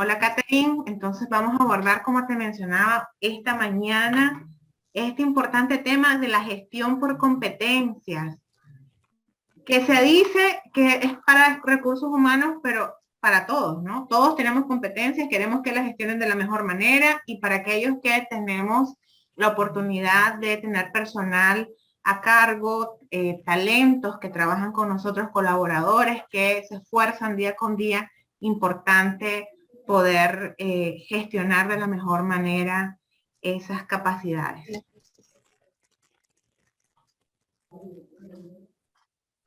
Hola, Catherine. Entonces vamos a abordar, como te mencionaba, esta mañana este importante tema de la gestión por competencias, que se dice que es para recursos humanos, pero para todos, ¿no? Todos tenemos competencias, queremos que las gestionen de la mejor manera y para aquellos que tenemos la oportunidad de tener personal a cargo, talentos que trabajan con nosotros, colaboradores que se esfuerzan día con día, importante poder gestionar de la mejor manera esas capacidades.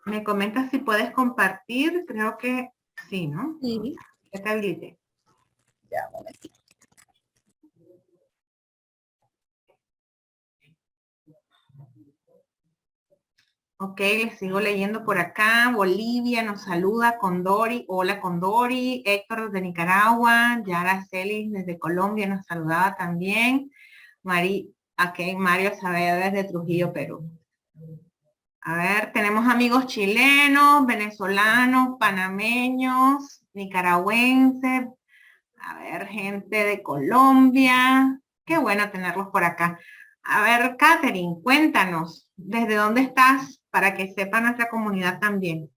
Me comentas si puedes compartir, creo que sí, ¿no? Sí. Ya te habilité. Ya, un momentito. Ok, les sigo leyendo por acá. Bolivia nos saluda, Condori. Hola, Condori. Héctor desde Nicaragua. Yara Celis desde Colombia nos saludaba también. Mario Saavedra desde Trujillo, Perú. A ver, tenemos amigos chilenos, venezolanos, panameños, nicaragüenses. A ver, gente de Colombia. Qué bueno tenerlos por acá. A ver, Catherine, cuéntanos, ¿desde dónde estás para que sepa nuestra comunidad también?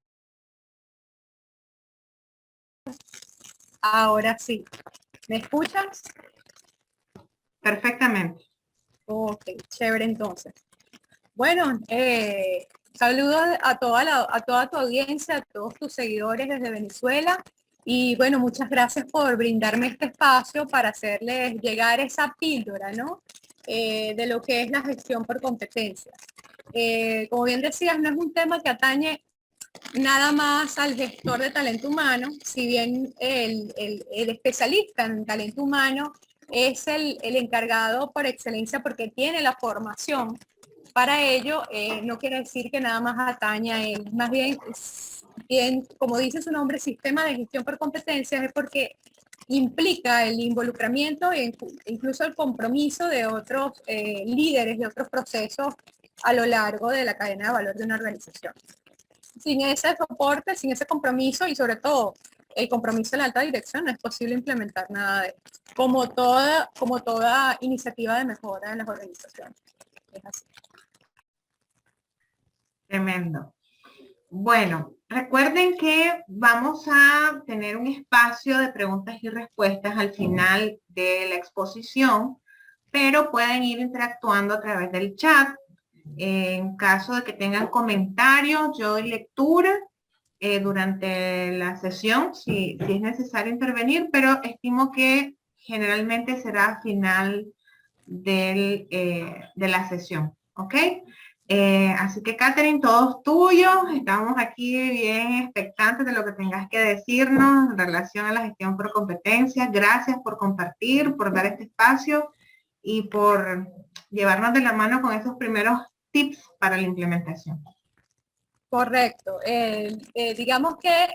Ahora sí. ¿Me escuchas? Perfectamente. Ok, chévere entonces. Bueno, saludos a toda tu audiencia, a todos tus seguidores desde Venezuela. Y bueno, muchas gracias por brindarme este espacio para hacerles llegar esa píldora, ¿no? De lo que es la gestión por competencias. Como bien decías, no es un tema que atañe nada más al gestor de talento humano, si bien el especialista en talento humano es el encargado por excelencia porque tiene la formación para ello, no quiere decir que nada más atañe a él, más bien, como dice su nombre, sistema de gestión por competencias, es porque implica el involucramiento e incluso el compromiso de otros líderes, de otros procesos a lo largo de la cadena de valor de una organización. Sin ese soporte, sin ese compromiso y sobre todo el compromiso de la alta dirección, no es posible implementar nada de esto, como toda iniciativa de mejora en las organizaciones. Es así. Tremendo. Bueno, recuerden que vamos a tener un espacio de preguntas y respuestas al final de la exposición, pero pueden ir interactuando a través del chat. En caso de que tengan comentarios, yo doy lectura durante la sesión, si es necesario intervenir, pero estimo que generalmente será a final de la sesión, ¿ok? Así que, Catherine, todos tuyos. Estamos aquí bien expectantes de lo que tengas que decirnos en relación a la gestión por competencias. Gracias por compartir, por dar este espacio y por llevarnos de la mano con esos primeros tips para la implementación. Correcto. Digamos que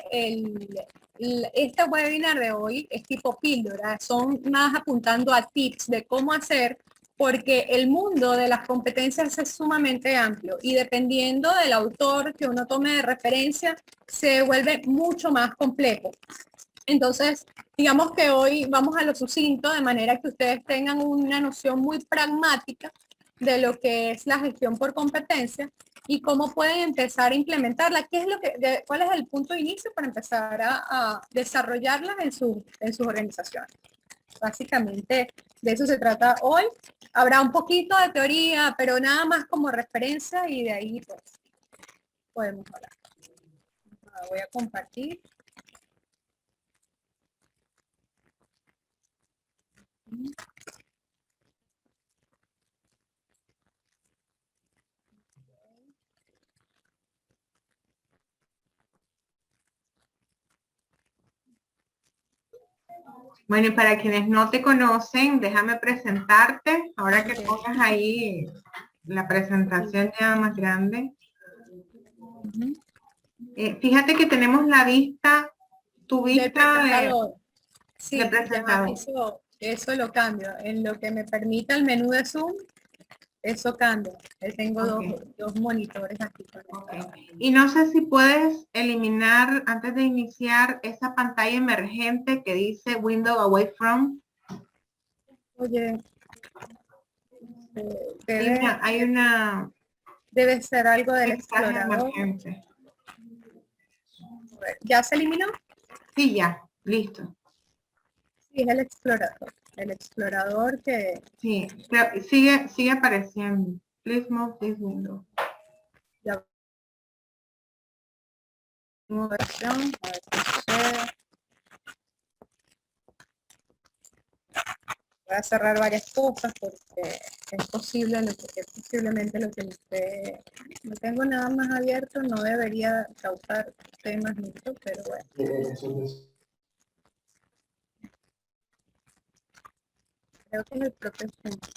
este webinar de hoy es tipo píldora, son más apuntando a tips de cómo hacer, porque el mundo de las competencias es sumamente amplio y dependiendo del autor que uno tome de referencia, se vuelve mucho más complejo. Entonces, digamos que hoy vamos a lo sucinto, de manera que ustedes tengan una noción muy pragmática de lo que es la gestión por competencia y cómo pueden empezar a implementarla, cuál es el punto de inicio para empezar a desarrollarla en sus organizaciones. Básicamente de eso se trata hoy. Habrá un poquito de teoría, pero nada más como referencia y de ahí pues podemos hablar. Voy a compartir. Bueno, y para quienes no te conocen, déjame presentarte. Ahora que pongas ahí la presentación ya más grande. Fíjate que tenemos la vista, tu vista Sí, de presentador. ya eso lo cambio. En lo que me permita el menú de Zoom, Eso cambia. Tengo Ok. dos monitores aquí Ok. conectados. Y no sé si puedes eliminar antes de iniciar esa pantalla emergente que dice Window Away From. Oye, Hay una debe ser algo del mensaje explorador. emergente. ¿Ya se eliminó? Sí, ya, listo. Sí, es el explorador. El explorador que Sí, pero sigue apareciendo. Please move this window. ya versión, a ver qué sucede. Voy a cerrar varias cosas porque es posible, posiblemente lo que esté, no tengo nada más abierto, no debería causar temas mucho, pero bueno, creo que es el propio centro.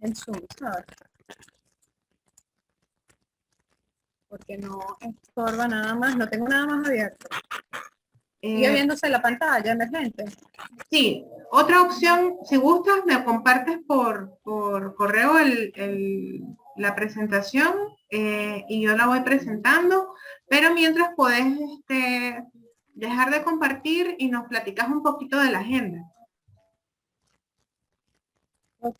En Zoom, ¿sabes? Porque no estorba nada más, no tengo nada más abierto. Sigue Eh, viéndose la pantalla emergente. sí, otra opción, si gustas, me compartes por correo la presentación y yo la voy presentando, pero mientras podés dejar de compartir y nos platicas un poquito de la agenda. Ok.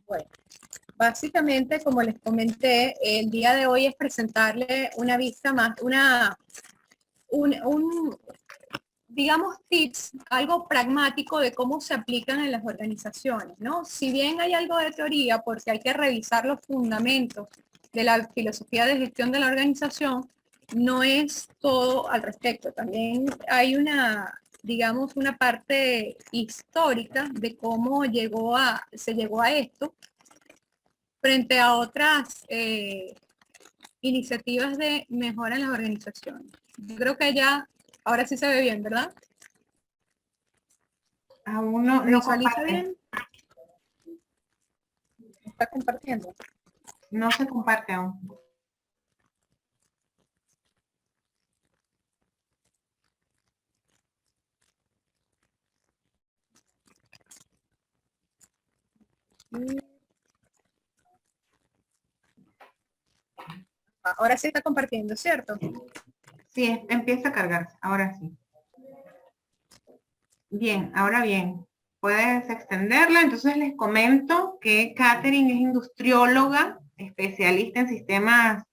Bueno, básicamente, como les comenté, el día de hoy es presentarle una vista más, digamos, tips, algo pragmático de cómo se aplican en las organizaciones, ¿no? Si bien hay algo de teoría, porque hay que revisar los fundamentos de la filosofía de gestión de la organización, no es todo al respecto. También hay digamos, una parte histórica de cómo se llegó a esto frente a otras iniciativas de mejora en las organizaciones. Yo creo que ya, ahora sí se ve bien, ¿verdad? Aún ¿Se no visualiza comparte, bien? ¿Está compartiendo? no se comparte aún. Ahora sí está compartiendo, ¿cierto? Sí, empieza a cargarse, ahora sí. Bien, ahora bien, puedes extenderla. Entonces les comento que Catherine es industrióloga, especialista en sistemas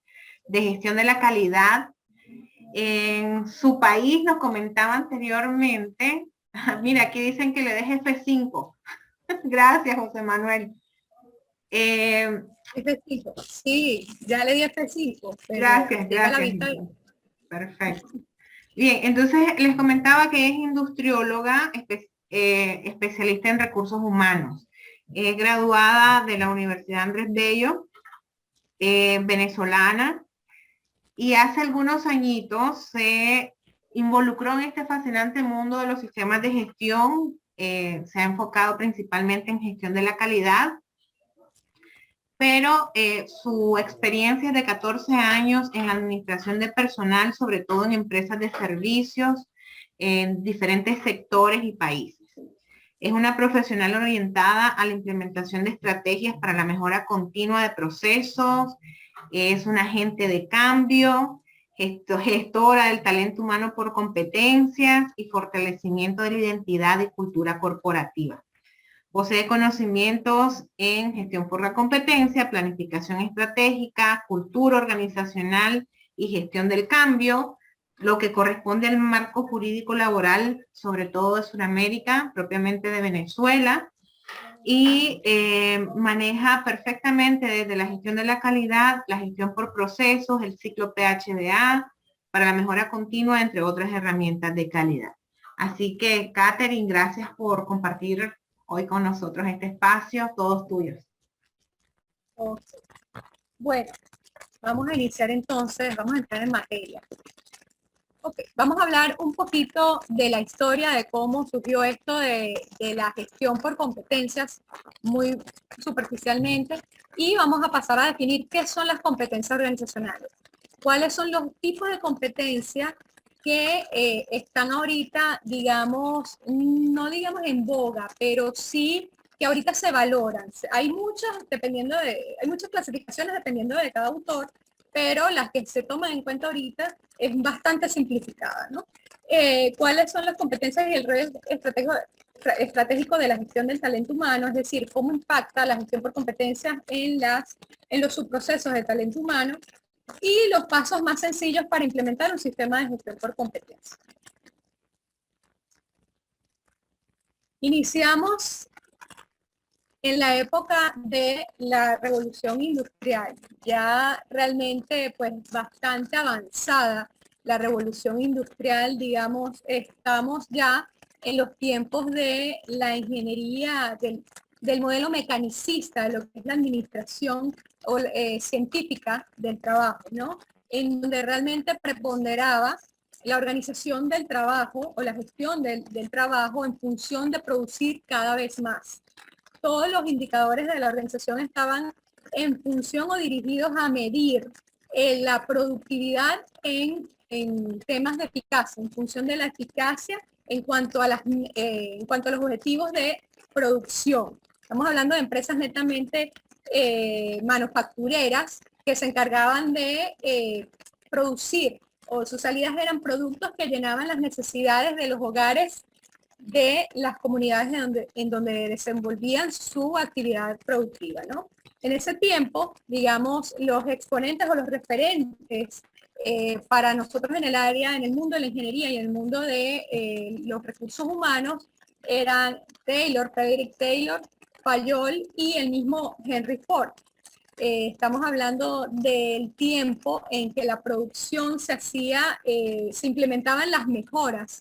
de gestión de la calidad. En su país nos comentaba anteriormente, mira, aquí dicen que le deje F5. Gracias, José Manuel. F5. Sí, ya le di F5, pero Gracias, llega a la gracias. vista. Perfecto. Bien, entonces les comentaba que es industrióloga, especialista en recursos humanos. Es graduada de la Universidad Andrés Bello, venezolana, y hace algunos añitos se involucró en este fascinante mundo de los sistemas de gestión. Se ha enfocado principalmente en gestión de la calidad, pero su experiencia de 14 años en la administración de personal, sobre todo en empresas de servicios, en diferentes sectores y países. Es una profesional orientada a la implementación de estrategias para la mejora continua de procesos, es una agente de cambio, gestora del talento humano por competencias y fortalecimiento de la identidad y cultura corporativa. Posee conocimientos en gestión por la competencia, planificación estratégica, cultura organizacional y gestión del cambio, lo que corresponde al marco jurídico laboral, sobre todo de Sudamérica, propiamente de Venezuela, y maneja perfectamente desde la gestión de la calidad, la gestión por procesos, el ciclo PHDA, para la mejora continua, entre otras herramientas de calidad. Así que, Catherine, gracias por compartir hoy con nosotros este espacio, todos tuyos. Bueno, vamos a iniciar entonces, vamos a entrar en materia. Ok, vamos a hablar un poquito de la historia de cómo surgió esto de la gestión por competencias, muy superficialmente, y vamos a pasar a definir qué son las competencias organizacionales. ¿Cuáles son los tipos de competencias que están ahorita, digamos, no digamos en boga, pero sí que ahorita se valoran? Hay muchas, hay muchas clasificaciones dependiendo de cada autor, pero las que se toman en cuenta ahorita es bastante simplificada, ¿no? ¿Cuáles son las competencias y el rol estratégico de la gestión del talento humano? Es decir, cómo impacta la gestión por competencias en los subprocesos de talento humano y los pasos más sencillos para implementar un sistema de gestión por competencias. Iniciamos en la época de la revolución industrial, ya realmente pues bastante avanzada la revolución industrial, digamos, estamos ya en los tiempos de la ingeniería, del modelo mecanicista, de lo que es la administración científica del trabajo, ¿no? En donde realmente preponderaba la organización del trabajo o la gestión del trabajo en función de producir cada vez más. Todos los indicadores de la organización estaban en función o dirigidos a medir la productividad en temas de eficacia, en función de la eficacia en cuanto en cuanto a los objetivos de producción. Estamos hablando de empresas netamente manufactureras que se encargaban de producir, o sus salidas eran productos que llenaban las necesidades de los hogares de las comunidades en donde desenvolvían su actividad productiva, ¿no? En ese tiempo, digamos, los exponentes o los referentes para nosotros en el área, en el mundo de la ingeniería y en el mundo de los recursos humanos eran Taylor, Frederick Taylor, Fayol y el mismo Henry Ford. Estamos hablando del tiempo en que la producción se hacía, se implementaban las mejoras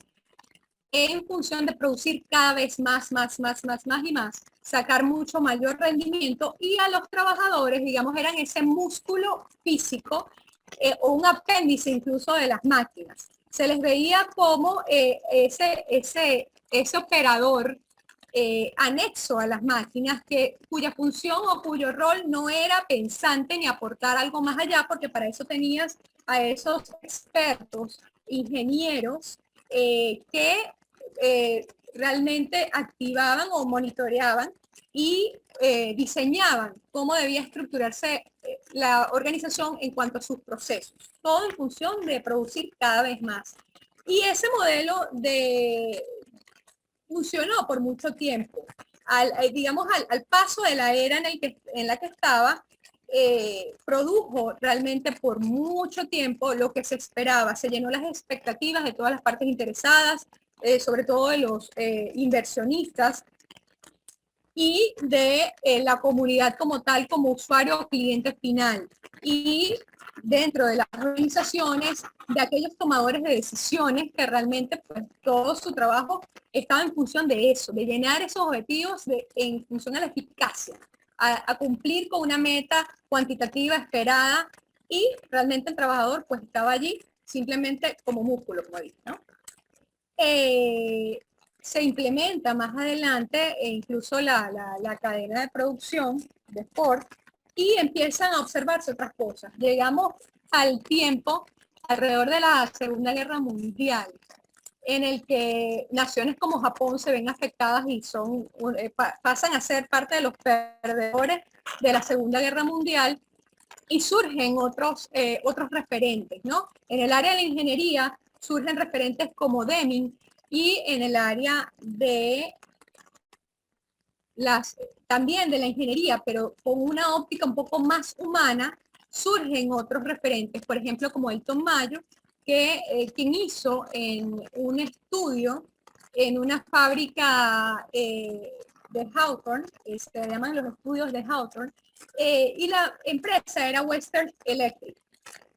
en función de producir cada vez más y más, sacar mucho mayor rendimiento y a los trabajadores, digamos, eran ese músculo físico o un apéndice incluso de las máquinas. Se les veía como ese operador anexo a las máquinas cuya función o cuyo rol no era pensante ni aportar algo más allá, porque para eso tenías a esos expertos, ingenieros, que realmente activaban o monitoreaban y diseñaban cómo debía estructurarse la organización en cuanto a sus procesos, todo en función de producir cada vez más. Y ese modelo funcionó por mucho tiempo. Digamos, al paso de la era en la que estaba, produjo realmente por mucho tiempo lo que se esperaba, se llenó las expectativas de todas las partes interesadas, sobre todo de los inversionistas y de la comunidad como tal, como usuario o cliente final. Y dentro de las organizaciones, de aquellos tomadores de decisiones que realmente pues, todo su trabajo estaba en función de eso, de llenar esos objetivos en función de la eficacia, a cumplir con una meta cuantitativa esperada y realmente el trabajador pues estaba allí simplemente como músculo, como dije, ¿no? Se implementa más adelante incluso la cadena de producción de Ford y empiezan a observarse otras cosas. Llegamos al tiempo alrededor de la Segunda Guerra Mundial, en el que naciones como Japón se ven afectadas y pasan a ser parte de los perdedores de la Segunda Guerra Mundial y surgen otros referentes, ¿no? En el área de la ingeniería surgen referentes como Deming y en el área de también de la ingeniería, pero con una óptica un poco más humana, surgen otros referentes, por ejemplo, como Elton Mayo, quien hizo en un estudio en una fábrica de Hawthorne, se llaman los estudios de Hawthorne, y la empresa era Western Electric.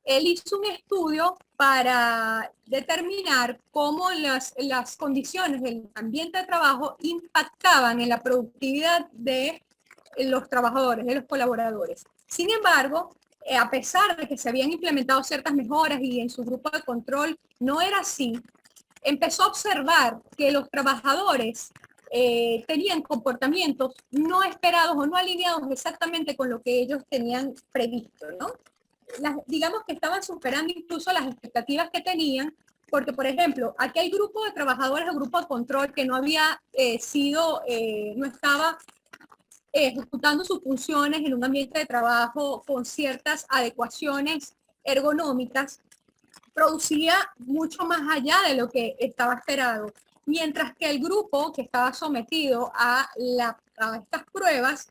Él hizo un estudio para determinar cómo las condiciones del ambiente de trabajo impactaban en la productividad de los trabajadores, de los colaboradores. Sin embargo, a pesar de que se habían implementado ciertas mejoras y en su grupo de control no era así, empezó a observar que los trabajadores tenían comportamientos no esperados o no alineados exactamente con lo que ellos tenían previsto, ¿no? Digamos que estaban superando incluso las expectativas que tenían, porque, por ejemplo, aquí hay grupo de trabajadores, el grupo de control que no había no estaba ejecutando sus funciones en un ambiente de trabajo con ciertas adecuaciones ergonómicas, producía mucho más allá de lo que estaba esperado. Mientras que el grupo que estaba sometido a estas pruebas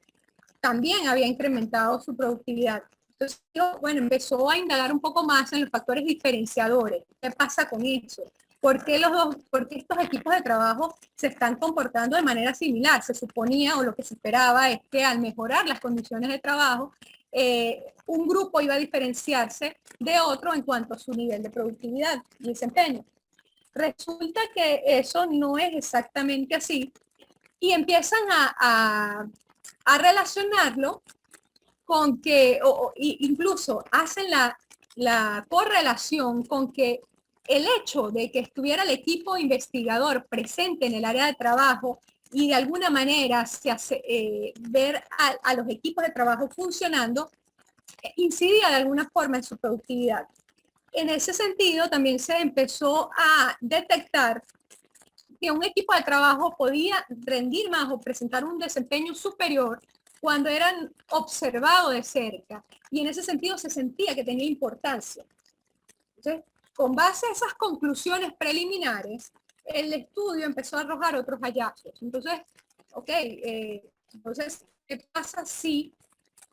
también había incrementado su productividad. Entonces, bueno, empezó a indagar un poco más en los factores diferenciadores. ¿Qué pasa con eso? ¿Por qué estos equipos de trabajo se están comportando de manera similar? Se suponía, o lo que se esperaba, es que al mejorar las condiciones de trabajo, un grupo iba a diferenciarse de otro en cuanto a su nivel de productividad y desempeño. Resulta que eso no es exactamente así y empiezan a relacionarlo con que, incluso hacen la correlación con que el hecho de que estuviera el equipo investigador presente en el área de trabajo y de alguna manera se hace ver a los equipos de trabajo funcionando, incidía de alguna forma en su productividad. En ese sentido, también se empezó a detectar que un equipo de trabajo podía rendir más o presentar un desempeño superior cuando eran observados de cerca. Y en ese sentido se sentía que tenía importancia. Entonces, con base a esas conclusiones preliminares, el estudio empezó a arrojar otros hallazgos. Entonces, entonces, ¿qué pasa si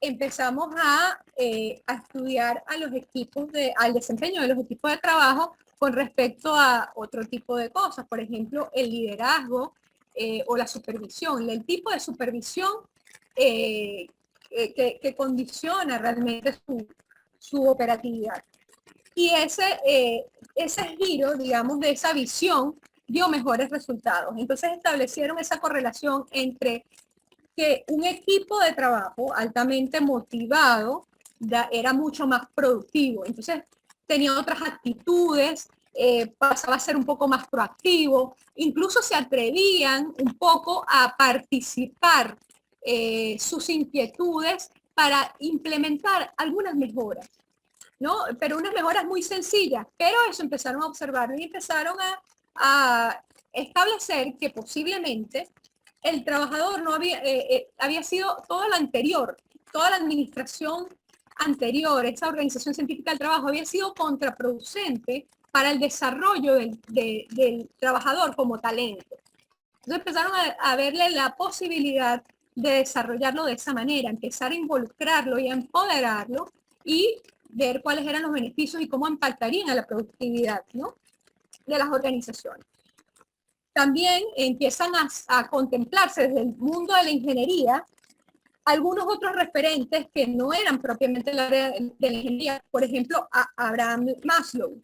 empezamos a estudiar a los equipos al desempeño de los equipos de trabajo con respecto a otro tipo de cosas? Por ejemplo, el liderazgo o la supervisión, el tipo de supervisión que condiciona realmente su operatividad. Y ese giro, digamos, de esa visión dio mejores resultados. Entonces establecieron esa correlación entre que un equipo de trabajo altamente motivado era mucho más productivo. Entonces tenía otras actitudes, pasaba a ser un poco más proactivo, incluso se atrevían un poco a participar sus inquietudes para implementar algunas mejoras, ¿no? Pero unas mejoras muy sencillas, pero eso empezaron a observarlo y empezaron a establecer que posiblemente el trabajador no había sido todo lo anterior, toda la administración anterior, esa organización científica del trabajo había sido contraproducente para el desarrollo del trabajador como talento. Entonces empezaron a verle la posibilidad de desarrollarlo de esa manera, empezar a involucrarlo y a empoderarlo y ver cuáles eran los beneficios y cómo impactarían a la productividad, ¿no?, de las organizaciones. También empiezan a contemplarse desde el mundo de la ingeniería algunos otros referentes que no eran propiamente el área de la ingeniería. Por ejemplo, Abraham Maslow.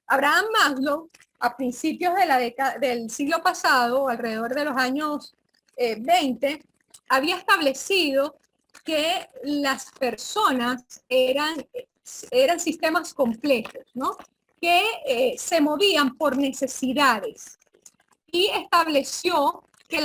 Abraham Maslow, a principios del siglo pasado, alrededor de los años 20, había establecido que las personas eran sistemas complejos, ¿no?, que se movían por necesidades, y estableció que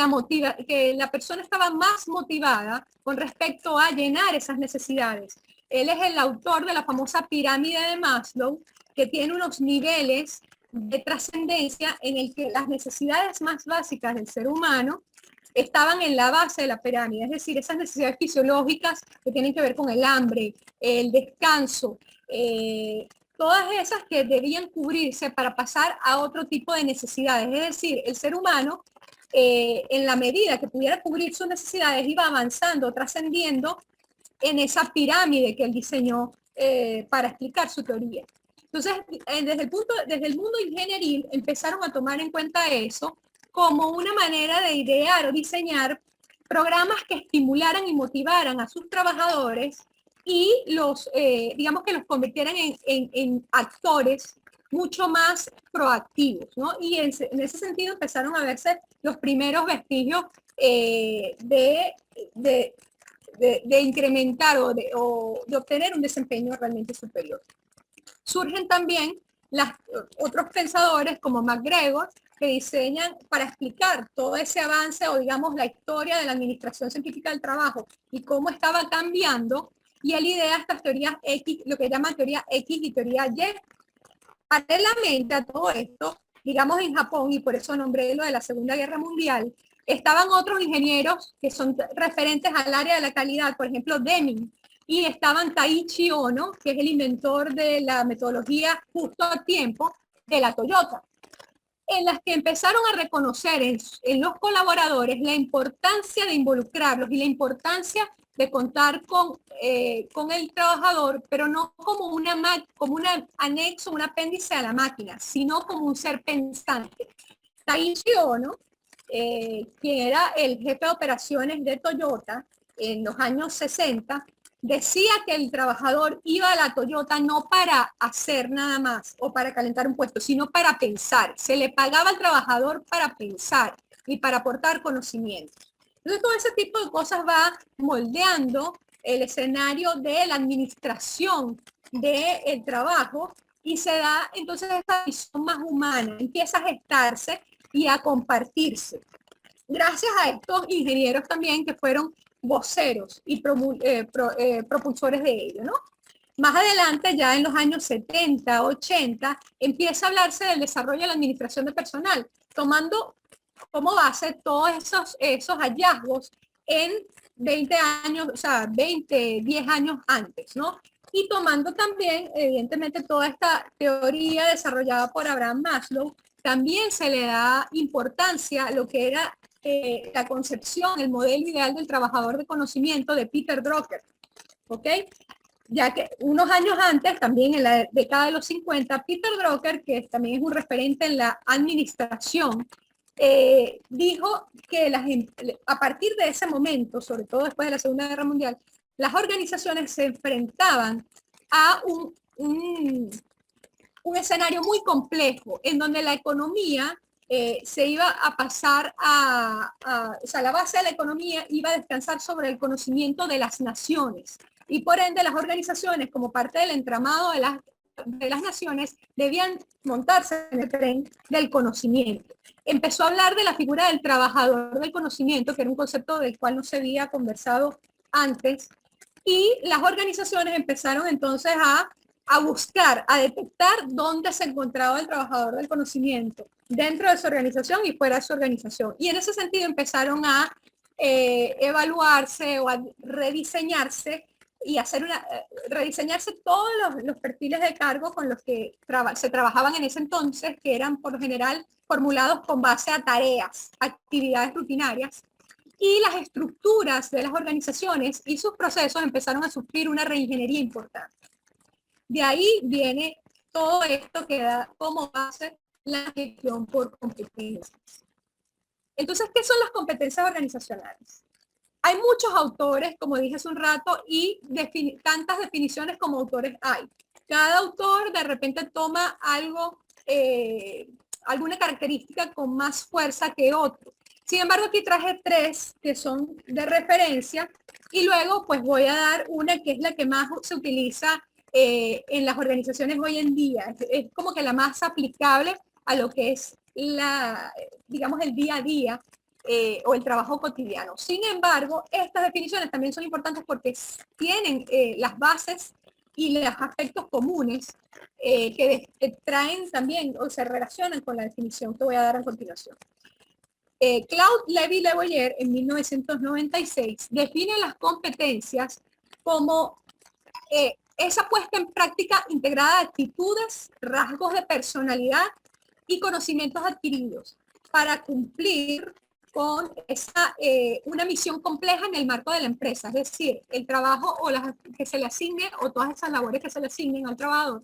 la persona estaba más motivada con respecto a llenar esas necesidades. Él es el autor de la famosa pirámide de Maslow, que tiene unos niveles de trascendencia en el que las necesidades más básicas del ser humano estaban en la base de la pirámide, es decir, esas necesidades fisiológicas que tienen que ver con el hambre, el descanso, todas esas que debían cubrirse para pasar a otro tipo de necesidades. Es decir, el ser humano, en la medida que pudiera cubrir sus necesidades, iba avanzando, trascendiendo en esa pirámide que él diseñó para explicar su teoría. Entonces, desde el mundo ingenieril empezaron a tomar en cuenta eso como una manera de idear o diseñar programas que estimularan y motivaran a sus trabajadores y digamos que los convirtieran en actores mucho más proactivos, ¿no? Y en ese sentido empezaron a verse los primeros vestigios de de incrementar o de obtener un desempeño realmente superior. Surgen también otros pensadores como MacGregor, que diseñan para explicar todo ese avance o digamos la historia de la administración científica del trabajo y cómo estaba cambiando, y él idea estas teorías X, lo que llaman teoría X y teoría Y. Paralelamente a todo esto, digamos en Japón, y por eso nombré lo de la Segunda Guerra Mundial, estaban otros ingenieros que son referentes al área de la calidad, por ejemplo Deming, y estaban Taiichi Ohno, que es el inventor de la metodología justo a tiempo de la Toyota, en las que empezaron a reconocer en los colaboradores la importancia de involucrarlos y la importancia de contar con el trabajador, pero no como un anexo, un apéndice a la máquina, sino como un ser pensante. Taiichi Ohno, quien era el jefe de operaciones de Toyota en los años 60, decía que el trabajador iba a la Toyota no para hacer nada más o para calentar un puesto, sino para pensar. Se le pagaba al trabajador para pensar y para aportar conocimiento. Entonces, todo ese tipo de cosas va moldeando el escenario de la administración del trabajo y se da entonces esta visión más humana, empieza a gestarse y a compartirse. Gracias a estos ingenieros también que fueron voceros y propulsores de ello, ¿no? Más adelante, ya en los años 70, 80, empieza a hablarse del desarrollo de la administración de personal, tomando como base todos esos hallazgos en 20 años, o sea, 20, 10 años antes, ¿no? Y tomando también, evidentemente, toda esta teoría desarrollada por Abraham Maslow, también se le da importancia a lo que era la concepción, el modelo ideal del trabajador de conocimiento de Peter Drucker, ¿ok? Ya que unos años antes, también en la década de los 50, Peter Drucker, que también es un referente en la administración, dijo que a partir de ese momento, sobre todo después de la Segunda Guerra Mundial, las organizaciones se enfrentaban a un escenario muy complejo en donde la economía se iba a pasar o sea, la base de la economía iba a descansar sobre el conocimiento de las naciones. Y por ende, las organizaciones, como parte del entramado de las naciones, debían montarse en el tren del conocimiento. Empezó a hablar de la figura del trabajador del conocimiento, que era un concepto del cual no se había conversado antes, y las organizaciones empezaron entonces a buscar, a detectar dónde se encontraba el trabajador del conocimiento dentro de su organización y fuera de su organización. Y en ese sentido empezaron a evaluarse o a rediseñarse y rediseñarse todos los perfiles de cargo con los que se trabajaban en ese entonces, que eran por lo general formulados con base a tareas, actividades rutinarias, y las estructuras de las organizaciones y sus procesos empezaron a sufrir una reingeniería importante. De ahí viene todo esto que da como base la gestión por competencias. Entonces, ¿qué son las competencias organizacionales? Hay muchos autores, como dije hace un rato, y tantas definiciones como autores hay. Cada autor de repente toma algo, alguna característica con más fuerza que otro. Sin embargo, aquí traje 3 que son de referencia y luego pues voy a dar una que es la que más se utiliza en las organizaciones hoy en día. Es como que la más aplicable a lo que es digamos, el día a día o el trabajo cotidiano. Sin embargo, estas definiciones también son importantes porque tienen las bases y los aspectos comunes que traen también o se relacionan con la definición que voy a dar a continuación. Claude Lévi-Levoyer en 1996 define las competencias como esa puesta en práctica integrada de actitudes, rasgos de personalidad y conocimientos adquiridos para cumplir con una misión compleja en el marco de la empresa, es decir, el trabajo o las que se le asigne o todas esas labores que se le asignen al trabajador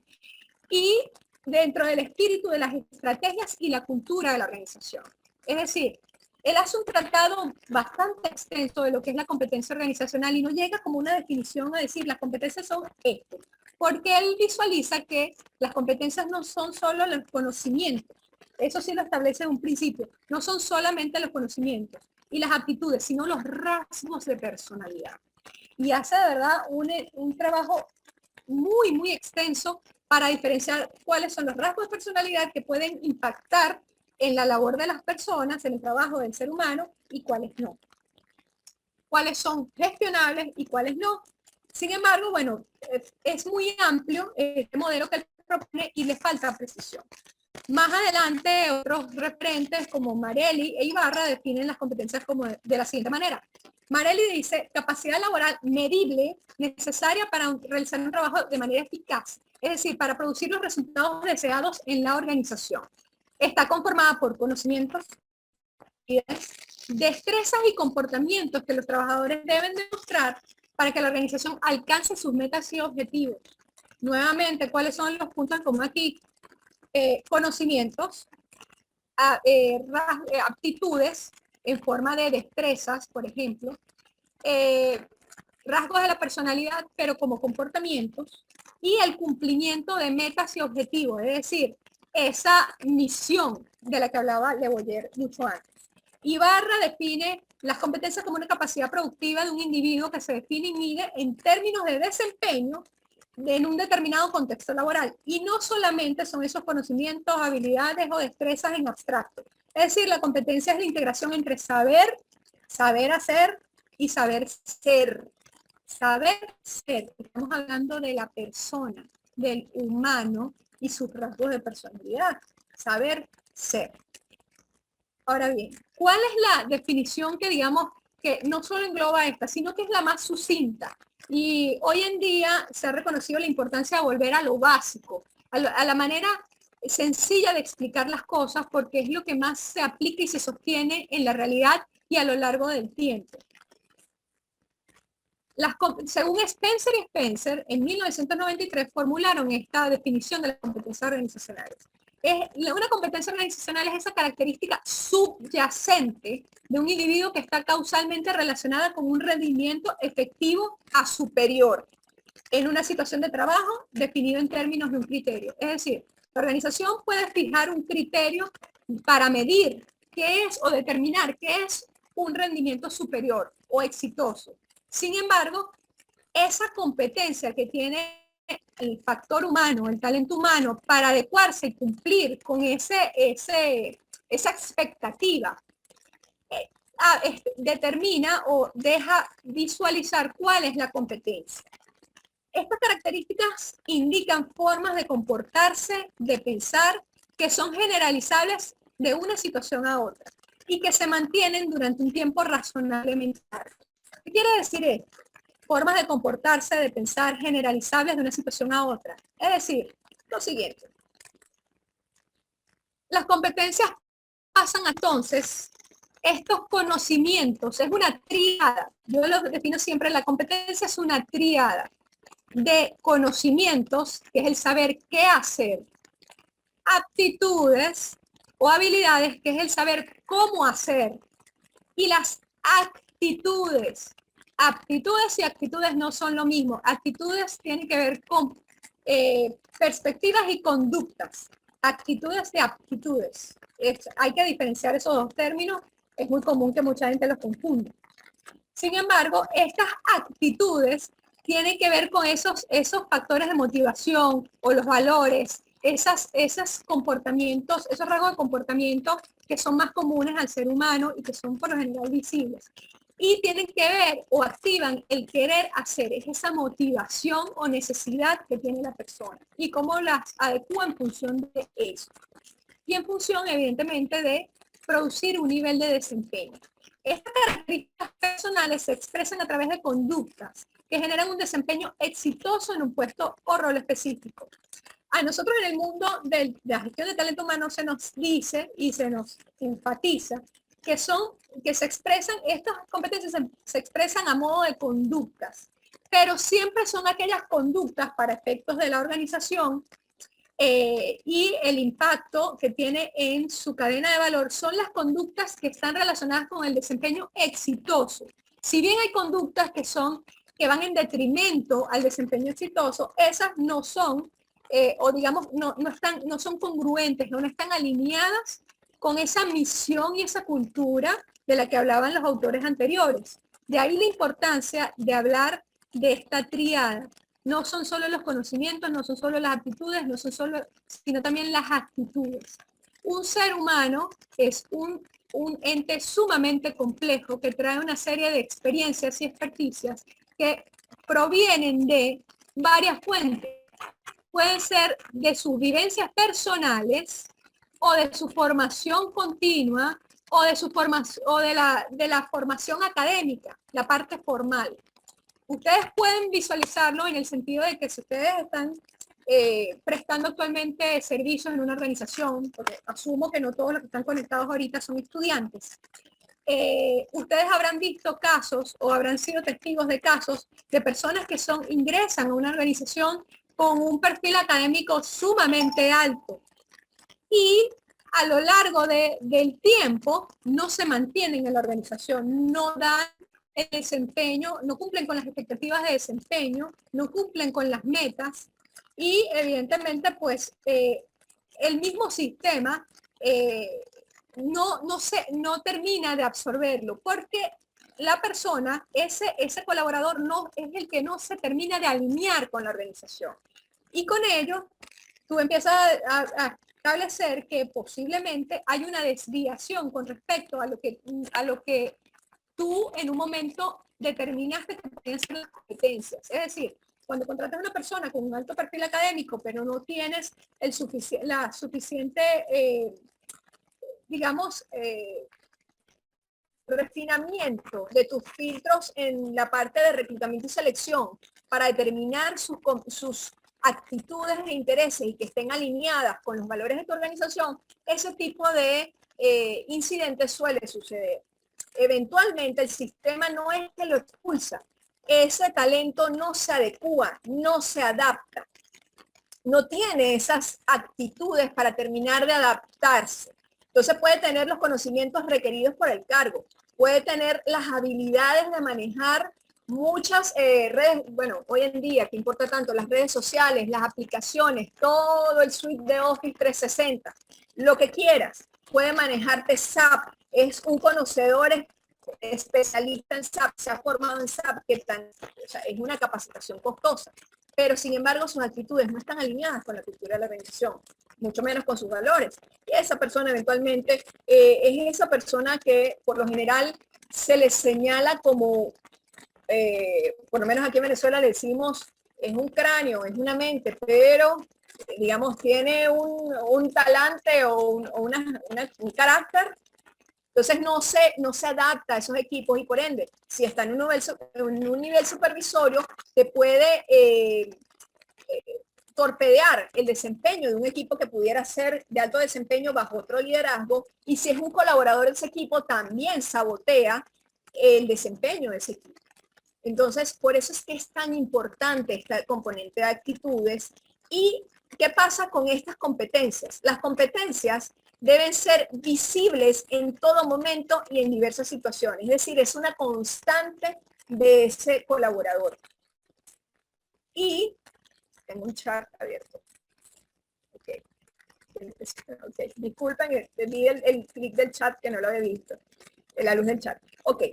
y dentro del espíritu de las estrategias y la cultura de la organización. Es decir, él hace un tratado bastante extenso de lo que es la competencia organizacional y no llega como una definición a decir las competencias son esto, porque él visualiza que las competencias no son solo los conocimientos, eso sí lo establece en un principio, no son solamente los conocimientos y las aptitudes, sino los rasgos de personalidad. y hace de verdad un trabajo muy, muy extenso para diferenciar cuáles son los rasgos de personalidad que pueden impactar en la labor de las personas, en el trabajo del ser humano, y cuáles no. Cuáles son gestionables y cuáles no. Sin embargo, bueno, es muy amplio este modelo que él propone y le falta precisión. Más adelante, otros referentes como Marelli e Ibarra definen las competencias como de la siguiente manera. Marelli dice, capacidad laboral medible necesaria para realizar un trabajo de manera eficaz, es decir, para producir los resultados deseados en la organización. Está conformada por conocimientos, destrezas y comportamientos que los trabajadores deben demostrar para que la organización alcance sus metas y objetivos. Nuevamente, ¿cuáles son los puntos en común aquí? Conocimientos, aptitudes en forma de destrezas, por ejemplo, rasgos de la personalidad, pero como comportamientos, y el cumplimiento de metas y objetivos, es decir, esa misión de la que hablaba Le Boyer mucho antes. Ibarra define las competencias como una capacidad productiva de un individuo que se define y mide en términos de desempeño en un determinado contexto laboral. Y no solamente son esos conocimientos, habilidades o destrezas en abstracto. Es decir, la competencia es la integración entre saber, saber hacer y saber ser. Saber ser. Estamos hablando de la persona, del humano y sus rasgos de personalidad. Saber ser. Ahora bien, ¿cuál es la definición que digamos que no solo engloba esta, sino que es la más sucinta? Y hoy en día se ha reconocido la importancia de volver a lo básico, a la manera sencilla de explicar las cosas, porque es lo que más se aplica y se sostiene en la realidad y a lo largo del tiempo. Según Spencer y Spencer, en 1993 formularon esta definición de las competencias organizacionales. Una competencia organizacional es esa característica subyacente de un individuo que está causalmente relacionada con un rendimiento efectivo a superior en una situación de trabajo definido en términos de un criterio. Es decir, la organización puede fijar un criterio para medir qué es o determinar qué es un rendimiento superior o exitoso. Sin embargo, esa competencia que tiene el factor humano, el talento humano, para adecuarse y cumplir con esa expectativa, determina o deja visualizar cuál es la competencia. Estas características indican formas de comportarse, de pensar, que son generalizables de una situación a otra y que se mantienen durante un tiempo razonablemente largo. ¿Qué quiere decir esto? Formas de comportarse, de pensar generalizables de una situación a otra. Es decir, lo siguiente. Las competencias pasan entonces, estos conocimientos, es una tríada. Yo lo defino siempre, la competencia es una tríada de conocimientos, que es el saber qué hacer, aptitudes o habilidades, que es el saber cómo hacer, y las actitudes. Aptitudes y actitudes no son lo mismo. Actitudes tienen que ver con perspectivas y conductas. Actitudes y aptitudes. Hay que diferenciar esos dos términos. Es muy común que mucha gente los confunda. Sin embargo, estas actitudes tienen que ver con esos factores de motivación o los valores, esos comportamientos, esos rasgos de comportamiento que son más comunes al ser humano y que son por lo general visibles. Y tienen que ver o activan el querer hacer, es esa motivación o necesidad que tiene la persona y cómo las adecúa en función de eso. Y en función, evidentemente, de producir un nivel de desempeño. Estas características personales se expresan a través de conductas que generan un desempeño exitoso en un puesto o rol específico. A nosotros en el mundo de la gestión de talento humano se nos dice y se nos enfatiza que se expresan, estas competencias se expresan a modo de conductas, pero siempre son aquellas conductas para efectos de la organización y el impacto que tiene en su cadena de valor son las conductas que están relacionadas con el desempeño exitoso. Si bien hay conductas que van en detrimento al desempeño exitoso, esas no son, o digamos, no son congruentes, no están alineadas con esa misión y esa cultura de la que hablaban los autores anteriores. De ahí la importancia de hablar de esta tríada. No son solo los conocimientos, no son solo las aptitudes, no son solo, sino también las actitudes. Un ser humano es un ente sumamente complejo que trae una serie de experiencias y experticias que provienen de varias fuentes. Pueden ser de sus vivencias personales o de su formación continua o de su formación o de la formación académica, la parte formal. Ustedes pueden visualizarlo en el sentido de que si ustedes están prestando actualmente servicios en una organización, porque asumo que no todos los que están conectados ahorita son estudiantes, ustedes habrán visto casos o habrán sido testigos de casos de personas que ingresan a una organización con un perfil académico sumamente alto y a lo largo del tiempo no se mantienen en la organización, no dan el desempeño, no cumplen con las expectativas de desempeño, no cumplen con las metas y evidentemente pues el mismo sistema no termina de absorberlo porque la persona, ese colaborador no es el que no se termina de alinear con la organización. Y con ello, tú empiezas a establecer que posiblemente hay una desviación con respecto a lo que tú en un momento determinaste que podían ser las competencias. Es decir, cuando contratas a una persona con un alto perfil académico, pero no tienes la suficiente, digamos, refinamiento de tus filtros en la parte de reclutamiento y selección para determinar sus actitudes e intereses y que estén alineadas con los valores de tu organización, ese tipo de incidentes suele suceder. Eventualmente el sistema no es que lo expulsa, ese talento no se adecua, no se adapta, no tiene esas actitudes para terminar de adaptarse. Entonces puede tener los conocimientos requeridos por el cargo, puede tener las habilidades de manejar muchas redes, bueno, hoy en día, que importa tanto, las redes sociales, las aplicaciones, todo el suite de Office 360, lo que quieras, puede manejarte SAP, es un conocedor especialista en SAP, se ha formado en SAP, o sea, es una capacitación costosa, pero sin embargo sus actitudes no están alineadas con la cultura de la organización, mucho menos con sus valores. Y esa persona eventualmente es esa persona que por lo general se le señala como, por lo menos aquí en Venezuela le decimos, es un cráneo, es una mente, pero digamos tiene un talante o un carácter. Entonces no se adapta a esos equipos y por ende, si está en un nivel supervisorio, te puede torpedear el desempeño de un equipo que pudiera ser de alto desempeño bajo otro liderazgo y si es un colaborador de ese equipo, también sabotea el desempeño de ese equipo. Entonces, por eso es que es tan importante este componente de actitudes. ¿Y qué pasa con estas competencias? Las competencias deben ser visibles en todo momento y en diversas situaciones. Es decir, es una constante de ese colaborador. Y tengo un chat abierto. Okay. Okay. Disculpen, vi el clic del chat que no lo había visto. La luz del chat. Ok.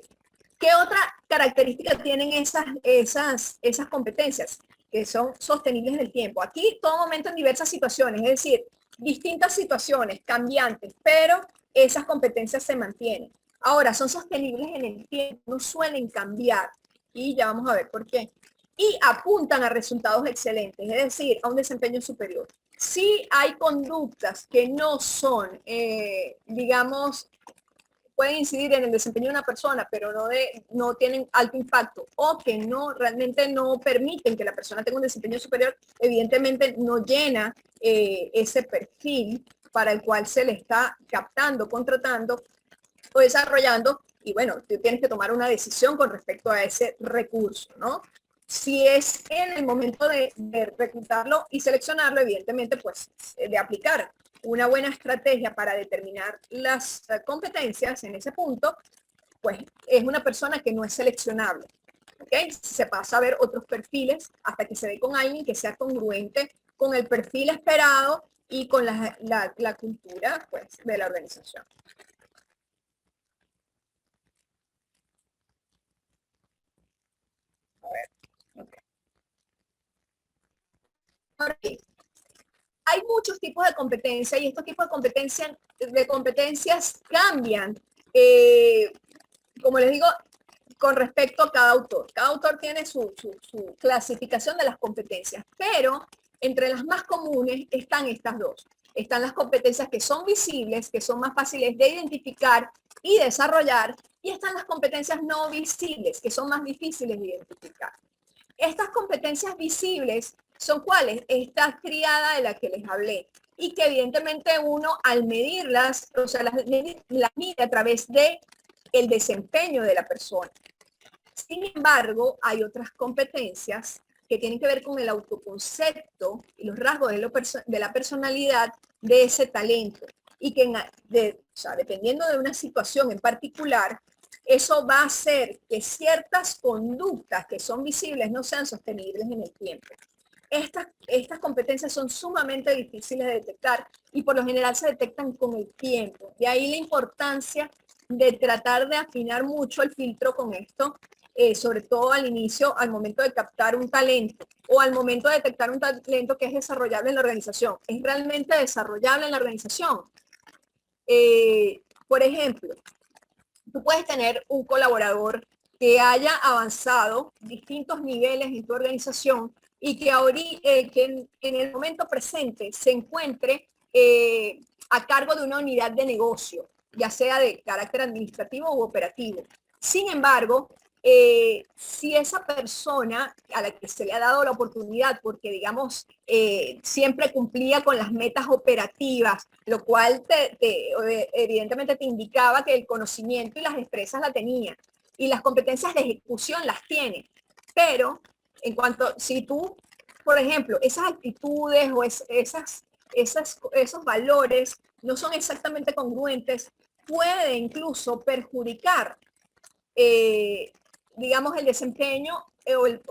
¿Qué otra característica tienen esas competencias? Que son sostenibles en el tiempo. Aquí, todo momento, en diversas situaciones, es decir, distintas situaciones, cambiantes, pero esas competencias se mantienen. Ahora, son sostenibles en el tiempo, no suelen cambiar. Y ya vamos a ver por qué. Y apuntan a resultados excelentes, es decir, a un desempeño superior. Si hay conductas que no son, digamos, pueden incidir en el desempeño de una persona, pero no tienen alto impacto o que realmente no permiten que la persona tenga un desempeño superior, evidentemente no llena ese perfil para el cual se le está captando, contratando o desarrollando. Y bueno, tú tienes que tomar una decisión con respecto a ese recurso, ¿no? Si es en el momento de reclutarlo y seleccionarlo, evidentemente, pues de aplicar una buena estrategia para determinar las competencias en ese punto, pues es una persona que no es seleccionable. ¿Okay? Se pasa a ver otros perfiles hasta que se ve con alguien que sea congruente con el perfil esperado y con la cultura pues, de la organización. tipos de competencias y estos tipos de competencias cambian, como les digo, con respecto a cada autor. Cada autor tiene su clasificación de las competencias, pero entre las más comunes están estas dos. Están las competencias que son visibles, que son más fáciles de identificar y desarrollar, y están las competencias no visibles, que son más difíciles de identificar. Estas competencias visibles son cuáles, esta triada de la que les hablé, y que evidentemente uno al medirlas, o sea, las mide a través de el desempeño de la persona. Sin embargo, hay otras competencias que tienen que ver con el autoconcepto y los rasgos de la personalidad de ese talento. Y que dependiendo de una situación en particular, eso va a hacer que ciertas conductas que son visibles no sean sostenibles en el tiempo. Estas competencias son sumamente difíciles de detectar y por lo general se detectan con el tiempo. De ahí la importancia de tratar de afinar mucho el filtro con esto, sobre todo al inicio, al momento de captar un talento o al momento de detectar un talento que es desarrollable en la organización. ¿Es realmente desarrollable en la organización? Por ejemplo, tú puedes tener un colaborador que haya avanzado distintos niveles en tu organización y que, que en el momento presente se encuentre a cargo de una unidad de negocio, ya sea de carácter administrativo u operativo. Sin embargo, si esa persona a la que se le ha dado la oportunidad, porque digamos, siempre cumplía con las metas operativas, lo cual evidentemente te indicaba que el conocimiento y las destrezas la tenía, y las competencias de ejecución las tiene. Pero en cuanto, si tú, por ejemplo, esas actitudes o esos valores no son exactamente congruentes, puede incluso perjudicar digamos, el desempeño el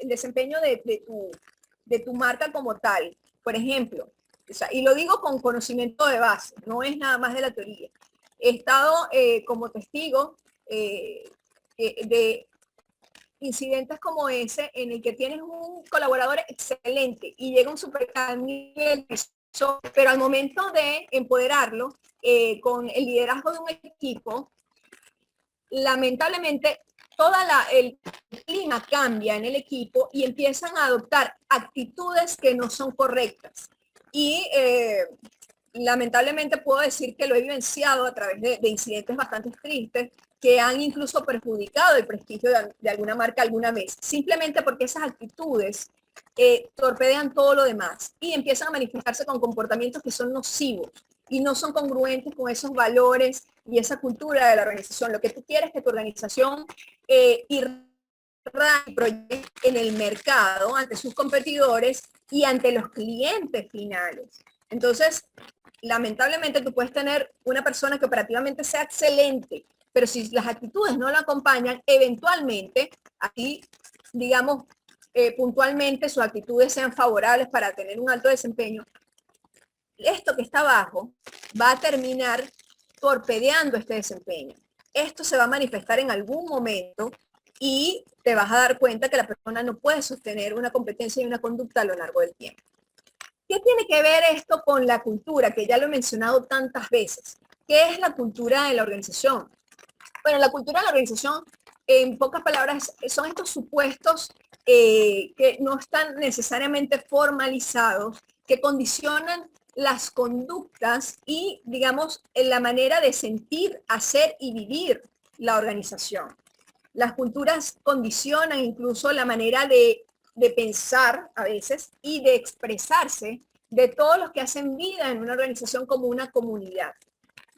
desempeño de tu marca como tal. Por ejemplo, o sea, y lo digo con conocimiento de base, no es nada más de la teoría. He estado como testigo de incidentes como ese en el que tienes un colaborador excelente y llega un super nivel, pero al momento de empoderarlo con el liderazgo de un equipo, lamentablemente el clima cambia en el equipo y empiezan a adoptar actitudes que no son correctas. Y lamentablemente puedo decir que lo he vivenciado a través de incidentes bastante tristes que han incluso perjudicado el prestigio de alguna marca alguna vez, simplemente porque esas actitudes torpedean todo lo demás y empiezan a manifestarse con comportamientos que son nocivos y no son congruentes con esos valores y esa cultura de la organización. Lo que tú quieres es que tu organización proyecte en el mercado, ante sus competidores y ante los clientes finales. Entonces, lamentablemente tú puedes tener una persona que operativamente sea excelente, pero si las actitudes no la acompañan, eventualmente, aquí, digamos, puntualmente sus actitudes sean favorables para tener un alto desempeño, esto que está abajo va a terminar torpedeando este desempeño. Esto se va a manifestar en algún momento y te vas a dar cuenta que la persona no puede sostener una competencia y una conducta a lo largo del tiempo. ¿Qué tiene que ver esto con la cultura? Que ya lo he mencionado tantas veces. ¿Qué es la cultura de la organización? Bueno, la cultura de la organización, en pocas palabras, son estos supuestos que no están necesariamente formalizados, que condicionan las conductas y, digamos, la manera de sentir, hacer y vivir la organización. Las culturas condicionan incluso la manera de pensar a veces y de expresarse de todos los que hacen vida en una organización como una comunidad.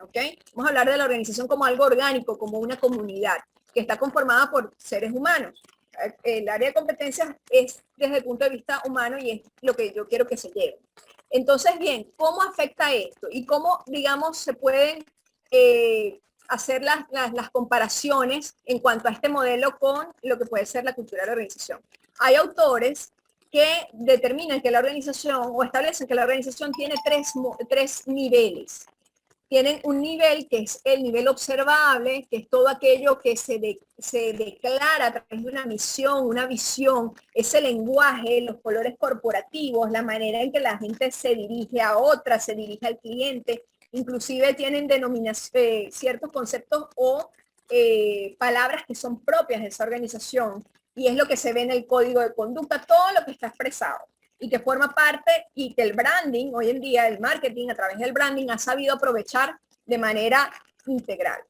¿Okay? Vamos a hablar de la organización como algo orgánico, como una comunidad que está conformada por seres humanos. El área de competencias es desde el punto de vista humano y es lo que yo quiero que se lleve. Entonces, bien, ¿cómo afecta esto? Y cómo, digamos, se pueden hacer las comparaciones en cuanto a este modelo con lo que puede ser la cultura de la organización. Hay autores que determinan que la organización o establecen que la organización tiene tres niveles. tienen un nivel que es el nivel observable, que es todo aquello que se declara a través de una misión, una visión, ese lenguaje, los colores corporativos, la manera en que la gente se dirige a otra, se dirige al cliente, inclusive tienen ciertos conceptos o palabras que son propias de esa organización, y es lo que se ve en el código de conducta, todo lo que está expresado y que forma parte, y que el branding, hoy en día el marketing a través del branding ha sabido aprovechar de manera integral.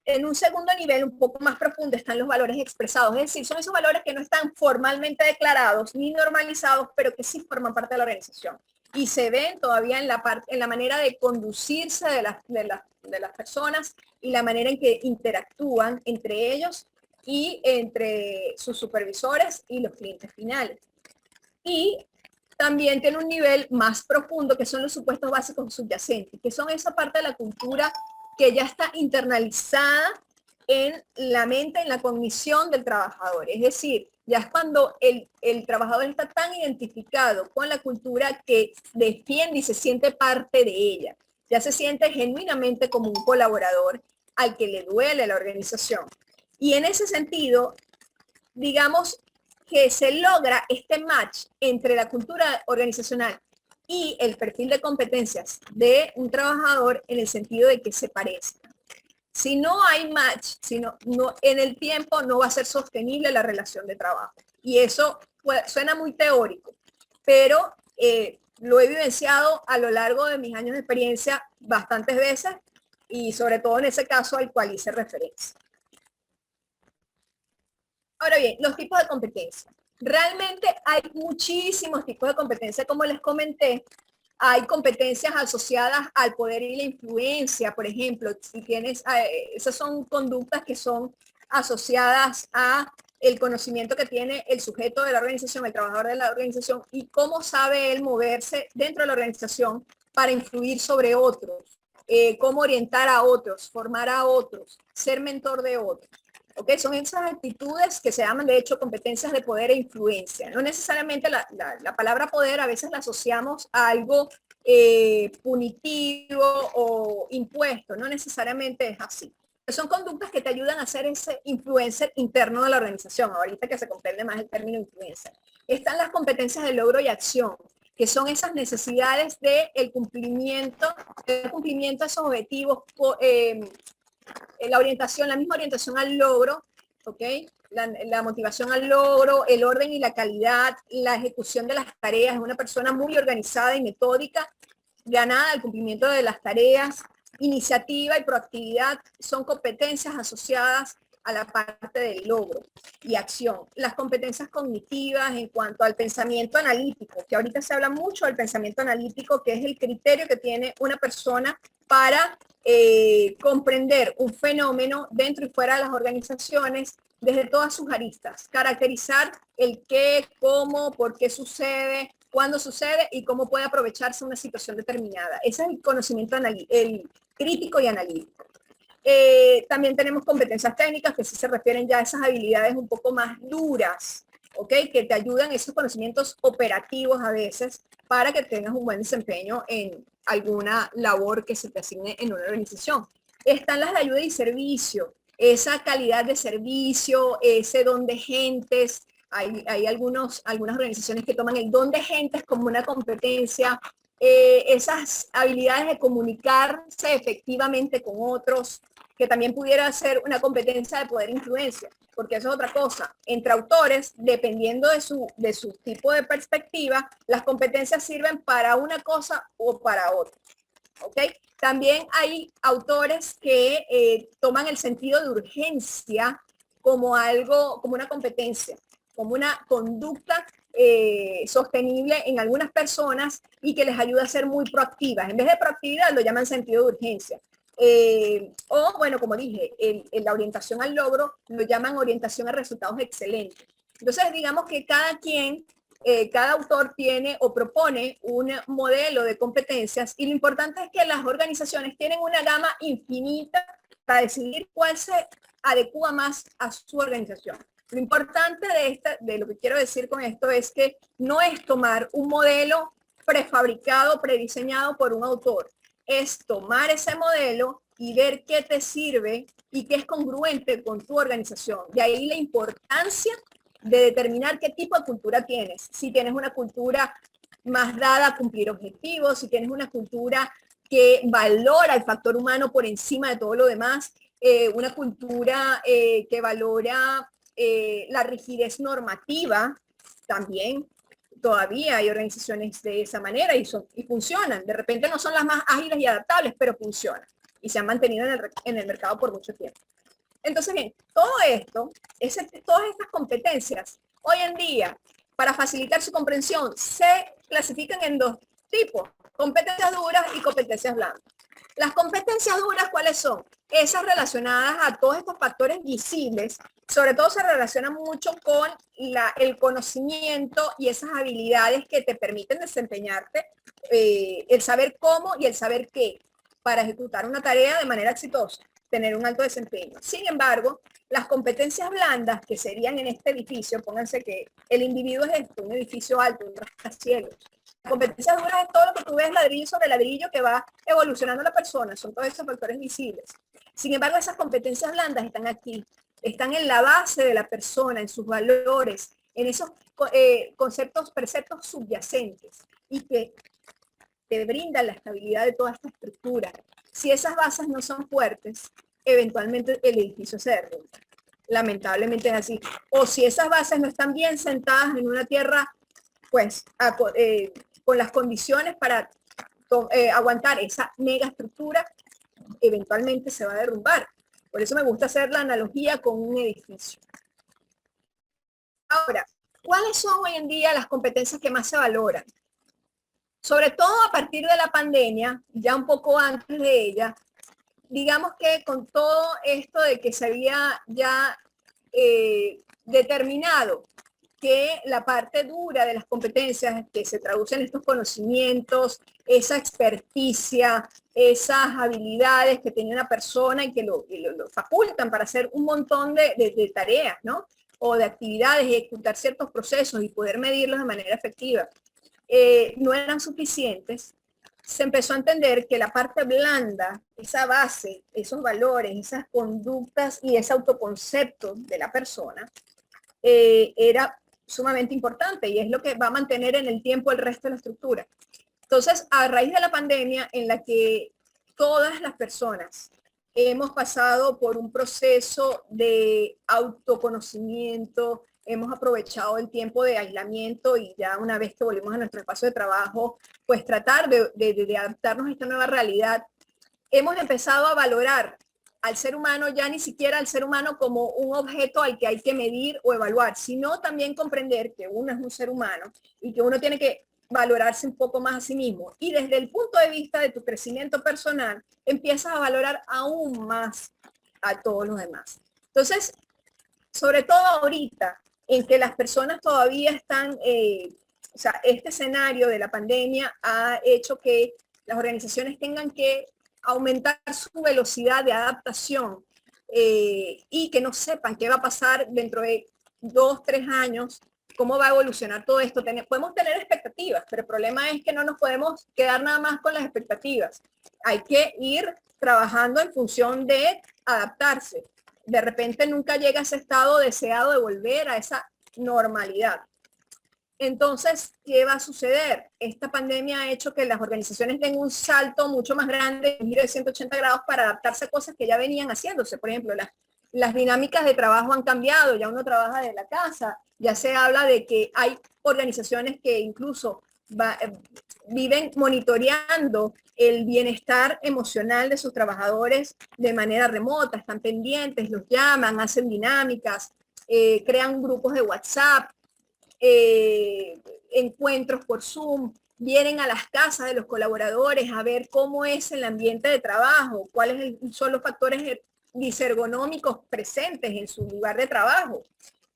En un segundo nivel, un poco más profundo, están los valores expresados, es decir, son esos valores que no están formalmente declarados ni normalizados, pero que sí forman parte de la organización y se ven todavía en la manera de conducirse de las personas y la manera en que interactúan entre ellos y entre sus supervisores y los clientes finales. Y también tiene un nivel más profundo, que son los supuestos básicos subyacentes, que son esa parte de la cultura que ya está internalizada en la mente, en la cognición del trabajador. Es decir, ya es cuando el trabajador está tan identificado con la cultura que defiende y se siente parte de ella. Ya se siente genuinamente como un colaborador al que le duele la organización. Y en ese sentido, digamos que se logra este match entre la cultura organizacional y el perfil de competencias de un trabajador en el sentido de que se parezca. Si no hay match, en el tiempo no va a ser sostenible la relación de trabajo. Y eso suena muy teórico, pero lo he vivenciado a lo largo de mis años de experiencia bastantes veces y sobre todo en ese caso al cual hice referencia. Ahora bien, los tipos de competencia. Realmente hay muchísimos tipos de competencia, como les comenté. Hay competencias asociadas al poder y la influencia, por ejemplo, si tienes, esas son conductas que son asociadas a el conocimiento que tiene el sujeto de la organización, el trabajador de la organización, y cómo sabe él moverse dentro de la organización para influir sobre otros, cómo orientar a otros, formar a otros, ser mentor de otros. ¿Okay? Son esas actitudes que se llaman, de hecho, competencias de poder e influencia. No necesariamente la palabra poder a veces la asociamos a algo punitivo o impuesto. No necesariamente es así. Son conductas que te ayudan a ser ese influencer interno de la organización, ahorita que se comprende más el término influencer. Están las competencias de logro y acción, que son esas necesidades del cumplimiento de esos objetivos, la orientación, la misma orientación al logro, ¿ok? La motivación al logro, el orden y la calidad, la ejecución de las tareas. Es una persona muy organizada y metódica, ganada al cumplimiento de las tareas. Iniciativa y proactividad son competencias asociadas a la parte del logro y acción. Las competencias cognitivas en cuanto al pensamiento analítico, que ahorita se habla mucho del pensamiento analítico, que es el criterio que tiene una persona para comprender un fenómeno dentro y fuera de las organizaciones desde todas sus aristas, caracterizar el qué, cómo, por qué sucede, cuándo sucede y cómo puede aprovecharse una situación determinada. Ese es el conocimiento el crítico y analítico. También tenemos competencias técnicas que sí se refieren ya a esas habilidades un poco más duras, ¿ok? Que te ayudan esos conocimientos operativos a veces para que tengas un buen desempeño en alguna labor que se te asigne en una organización. Están las de ayuda y servicio, esa calidad de servicio, ese don de gentes. Hay algunas organizaciones que toman el don de gentes como una competencia, esas habilidades de comunicarse efectivamente con otros, que también pudiera ser una competencia de poder e influencia, porque eso es otra cosa. Entre autores, dependiendo de su tipo de perspectiva, las competencias sirven para una cosa o para otra. ¿Ok? También hay autores que toman el sentido de urgencia como algo, como una competencia, como una conducta sostenible en algunas personas y que les ayuda a ser muy proactivas. En vez de proactividad lo llaman sentido de urgencia. O bueno, como dije, la orientación al logro lo llaman orientación a resultados excelentes. Entonces, digamos que cada autor tiene o propone un modelo de competencias y lo importante es que las organizaciones tienen una gama infinita para decidir cuál se adecua más a su organización. Lo importante de lo que quiero decir con esto es que no es tomar un modelo prefabricado, prediseñado por un autor. es tomar ese modelo y ver qué te sirve y qué es congruente con tu organización. De ahí la importancia de determinar qué tipo de cultura tienes. Si tienes una cultura más dada a cumplir objetivos, si tienes una cultura que valora el factor humano por encima de todo lo demás, una cultura que valora la rigidez normativa también. Todavía hay organizaciones de esa manera y funcionan. De repente no son las más ágiles y adaptables, pero funcionan y se han mantenido en el mercado por mucho tiempo. Entonces, bien, todo esto, todas estas competencias, hoy en día, para facilitar su comprensión, se clasifican en dos tipos, competencias duras y competencias blandas. Las competencias duras, ¿cuáles son? Esas relacionadas a todos estos factores visibles, sobre todo se relacionan mucho con el conocimiento y esas habilidades que te permiten desempeñarte, el saber cómo y el saber qué, para ejecutar una tarea de manera exitosa, tener un alto desempeño. Sin embargo, las competencias blandas, que serían en este edificio, pónganse que el individuo es esto, un edificio alto, un rascacielos. Las competencias duras es todo lo que tú ves ladrillo sobre ladrillo que va evolucionando la persona, son todos esos factores visibles. Sin embargo, esas competencias blandas están aquí, están en la base de la persona, en sus valores, en esos conceptos, preceptos subyacentes y que te brindan la estabilidad de toda esta estructura. Si esas bases no son fuertes, eventualmente el edificio se derrumba. Lamentablemente es así. O si esas bases no están bien sentadas en una tierra, pues con las condiciones para aguantar esa mega estructura, eventualmente se va a derrumbar. Por eso me gusta hacer la analogía con un edificio. Ahora, ¿cuáles son hoy en día las competencias que más se valoran? Sobre todo a partir de la pandemia, ya un poco antes de ella, digamos que con todo esto de que se había ya determinado que la parte dura de las competencias que se traducen en estos conocimientos, esa experticia, esas habilidades que tiene una persona y que lo facultan para hacer un montón de tareas, ¿no? O de actividades, ejecutar ciertos procesos y poder medirlos de manera efectiva, no eran suficientes. Se empezó a entender que la parte blanda, esa base, esos valores, esas conductas y ese autoconcepto de la persona, era sumamente importante y es lo que va a mantener en el tiempo el resto de la estructura. Entonces, a raíz de la pandemia en la que todas las personas hemos pasado por un proceso de autoconocimiento, hemos aprovechado el tiempo de aislamiento y ya una vez que volvimos a nuestro espacio de trabajo, pues tratar de adaptarnos a esta nueva realidad, hemos empezado a valorar al ser humano, ya ni siquiera al ser humano como un objeto al que hay que medir o evaluar, sino también comprender que uno es un ser humano y que uno tiene que valorarse un poco más a sí mismo. Y desde el punto de vista de tu crecimiento personal, empiezas a valorar aún más a todos los demás. Entonces, sobre todo ahorita, en que las personas todavía están, o sea, este escenario de la pandemia ha hecho que las organizaciones tengan que aumentar su velocidad de adaptación y que no sepan qué va a pasar dentro de 2, 3 años, cómo va a evolucionar todo esto. Podemos tener expectativas, pero el problema es que no nos podemos quedar nada más con las expectativas. Hay que ir trabajando en función de adaptarse. De repente nunca llega a ese estado deseado de volver a esa normalidad. Entonces, ¿qué va a suceder? Esta pandemia ha hecho que las organizaciones den un salto mucho más grande, un giro de 180 grados para adaptarse a cosas que ya venían haciéndose. Por ejemplo, las dinámicas de trabajo han cambiado, ya uno trabaja de la casa, ya se habla de que hay organizaciones que incluso viven monitoreando el bienestar emocional de sus trabajadores de manera remota, están pendientes, los llaman, hacen dinámicas, crean grupos de WhatsApp, encuentros por Zoom, vienen a las casas de los colaboradores a ver cómo es el ambiente de trabajo, cuáles son los factores disergonómicos presentes en su lugar de trabajo,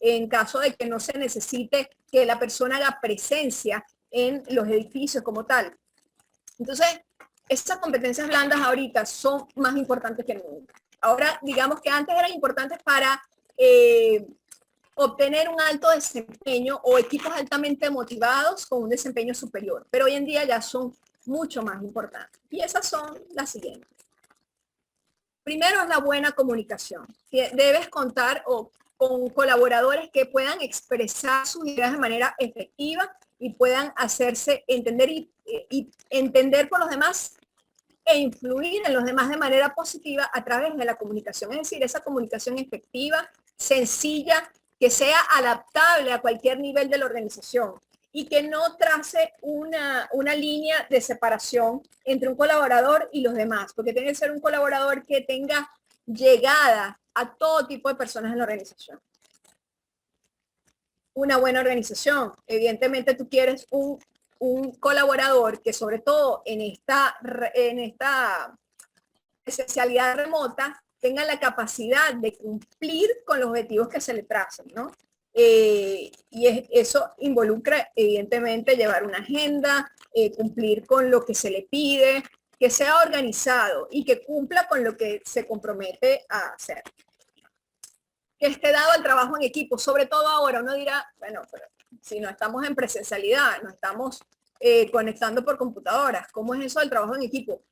en caso de que no se necesite que la persona haga presencia en los edificios como tal. Entonces, esas competencias blandas ahorita son más importantes que nunca. Ahora, digamos que antes eran importantes para obtener un alto desempeño o equipos altamente motivados con un desempeño superior, pero hoy en día ya son mucho más importante. Y esas son las siguientes. Primero es la buena comunicación. Debes contar con colaboradores que puedan expresar sus ideas de manera efectiva y puedan hacerse entender y entender por los demás e influir en los demás de manera positiva a través de la comunicación. Es decir, esa comunicación efectiva, sencilla, que sea adaptable a cualquier nivel de la organización y que no trace una línea de separación entre un colaborador y los demás, porque tiene que ser un colaborador que tenga llegada a todo tipo de personas en la organización. Una buena organización, evidentemente tú quieres un colaborador que sobre todo en esta especialidad remota tenga la capacidad de cumplir con los objetivos que se le trazan, ¿no? Eso involucra evidentemente llevar una agenda, cumplir con lo que se le pide, que sea organizado y que cumpla con lo que se compromete a hacer. Que esté dado al trabajo en equipo, sobre todo ahora. Uno dirá, bueno, pero si no estamos en presencialidad, no estamos conectando por computadoras, ¿cómo es eso del trabajo en equipo?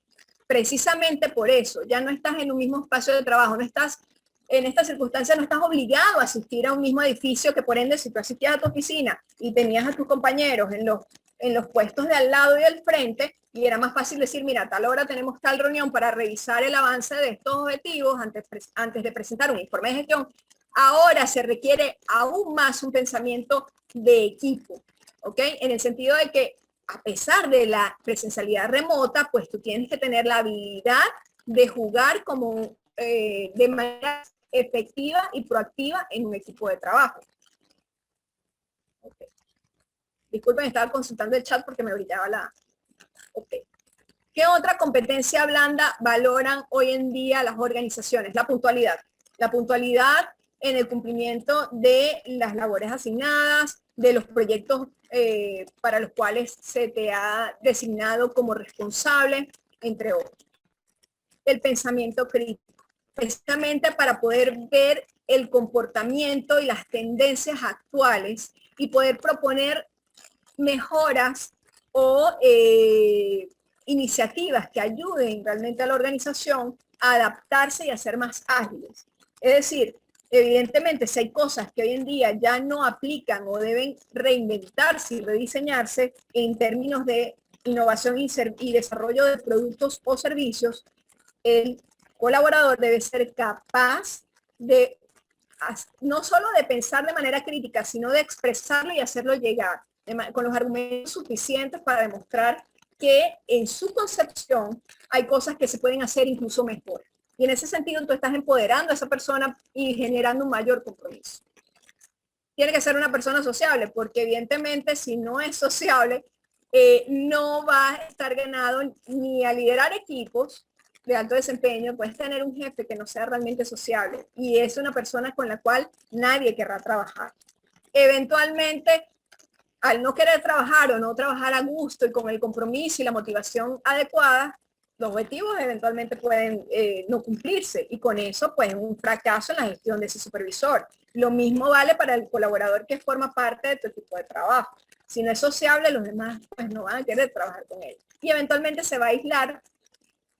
Precisamente por eso, ya no estás en un mismo espacio de trabajo, no estás, en esta circunstancia no estás obligado a asistir a un mismo edificio, que por ende si tú asistías a tu oficina y tenías a tus compañeros en los puestos de al lado y del frente, y era más fácil decir, mira, a tal hora tenemos tal reunión para revisar el avance de estos objetivos antes de presentar un informe de gestión. Ahora se requiere aún más un pensamiento de equipo, ¿ok? En el sentido de que a pesar de la presencialidad remota, pues tú tienes que tener la habilidad de jugar como de manera efectiva y proactiva en un equipo de trabajo. Okay. Disculpen, estaba consultando el chat porque me brillaba la... Okay. ¿Qué otra competencia blanda valoran hoy en día las organizaciones? La puntualidad. La puntualidad en el cumplimiento de las labores asignadas, de los proyectos para los cuales se te ha designado como responsable, entre otros. El pensamiento crítico, precisamente para poder ver el comportamiento y las tendencias actuales y poder proponer mejoras o iniciativas que ayuden realmente a la organización a adaptarse y a ser más ágiles. Es decir, evidentemente, si hay cosas que hoy en día ya no aplican o deben reinventarse y rediseñarse en términos de innovación y desarrollo de productos o servicios, el colaborador debe ser capaz de no solo de pensar de manera crítica, sino de expresarlo y hacerlo llegar con los argumentos suficientes para demostrar que en su concepción hay cosas que se pueden hacer incluso mejor. Y en ese sentido tú estás empoderando a esa persona y generando un mayor compromiso. Tiene que ser una persona sociable, porque evidentemente si no es sociable, no va a estar ganado ni a liderar equipos de alto desempeño. Puedes tener un jefe que no sea realmente sociable y es una persona con la cual nadie querrá trabajar. Eventualmente, al no querer trabajar o no trabajar a gusto y con el compromiso y la motivación adecuada, los objetivos eventualmente pueden no cumplirse y con eso pues un fracaso en la gestión de ese supervisor. Lo mismo vale para el colaborador que forma parte de tu equipo de trabajo. Si no es sociable, los demás pues no van a querer trabajar con él. Y eventualmente se va a aislar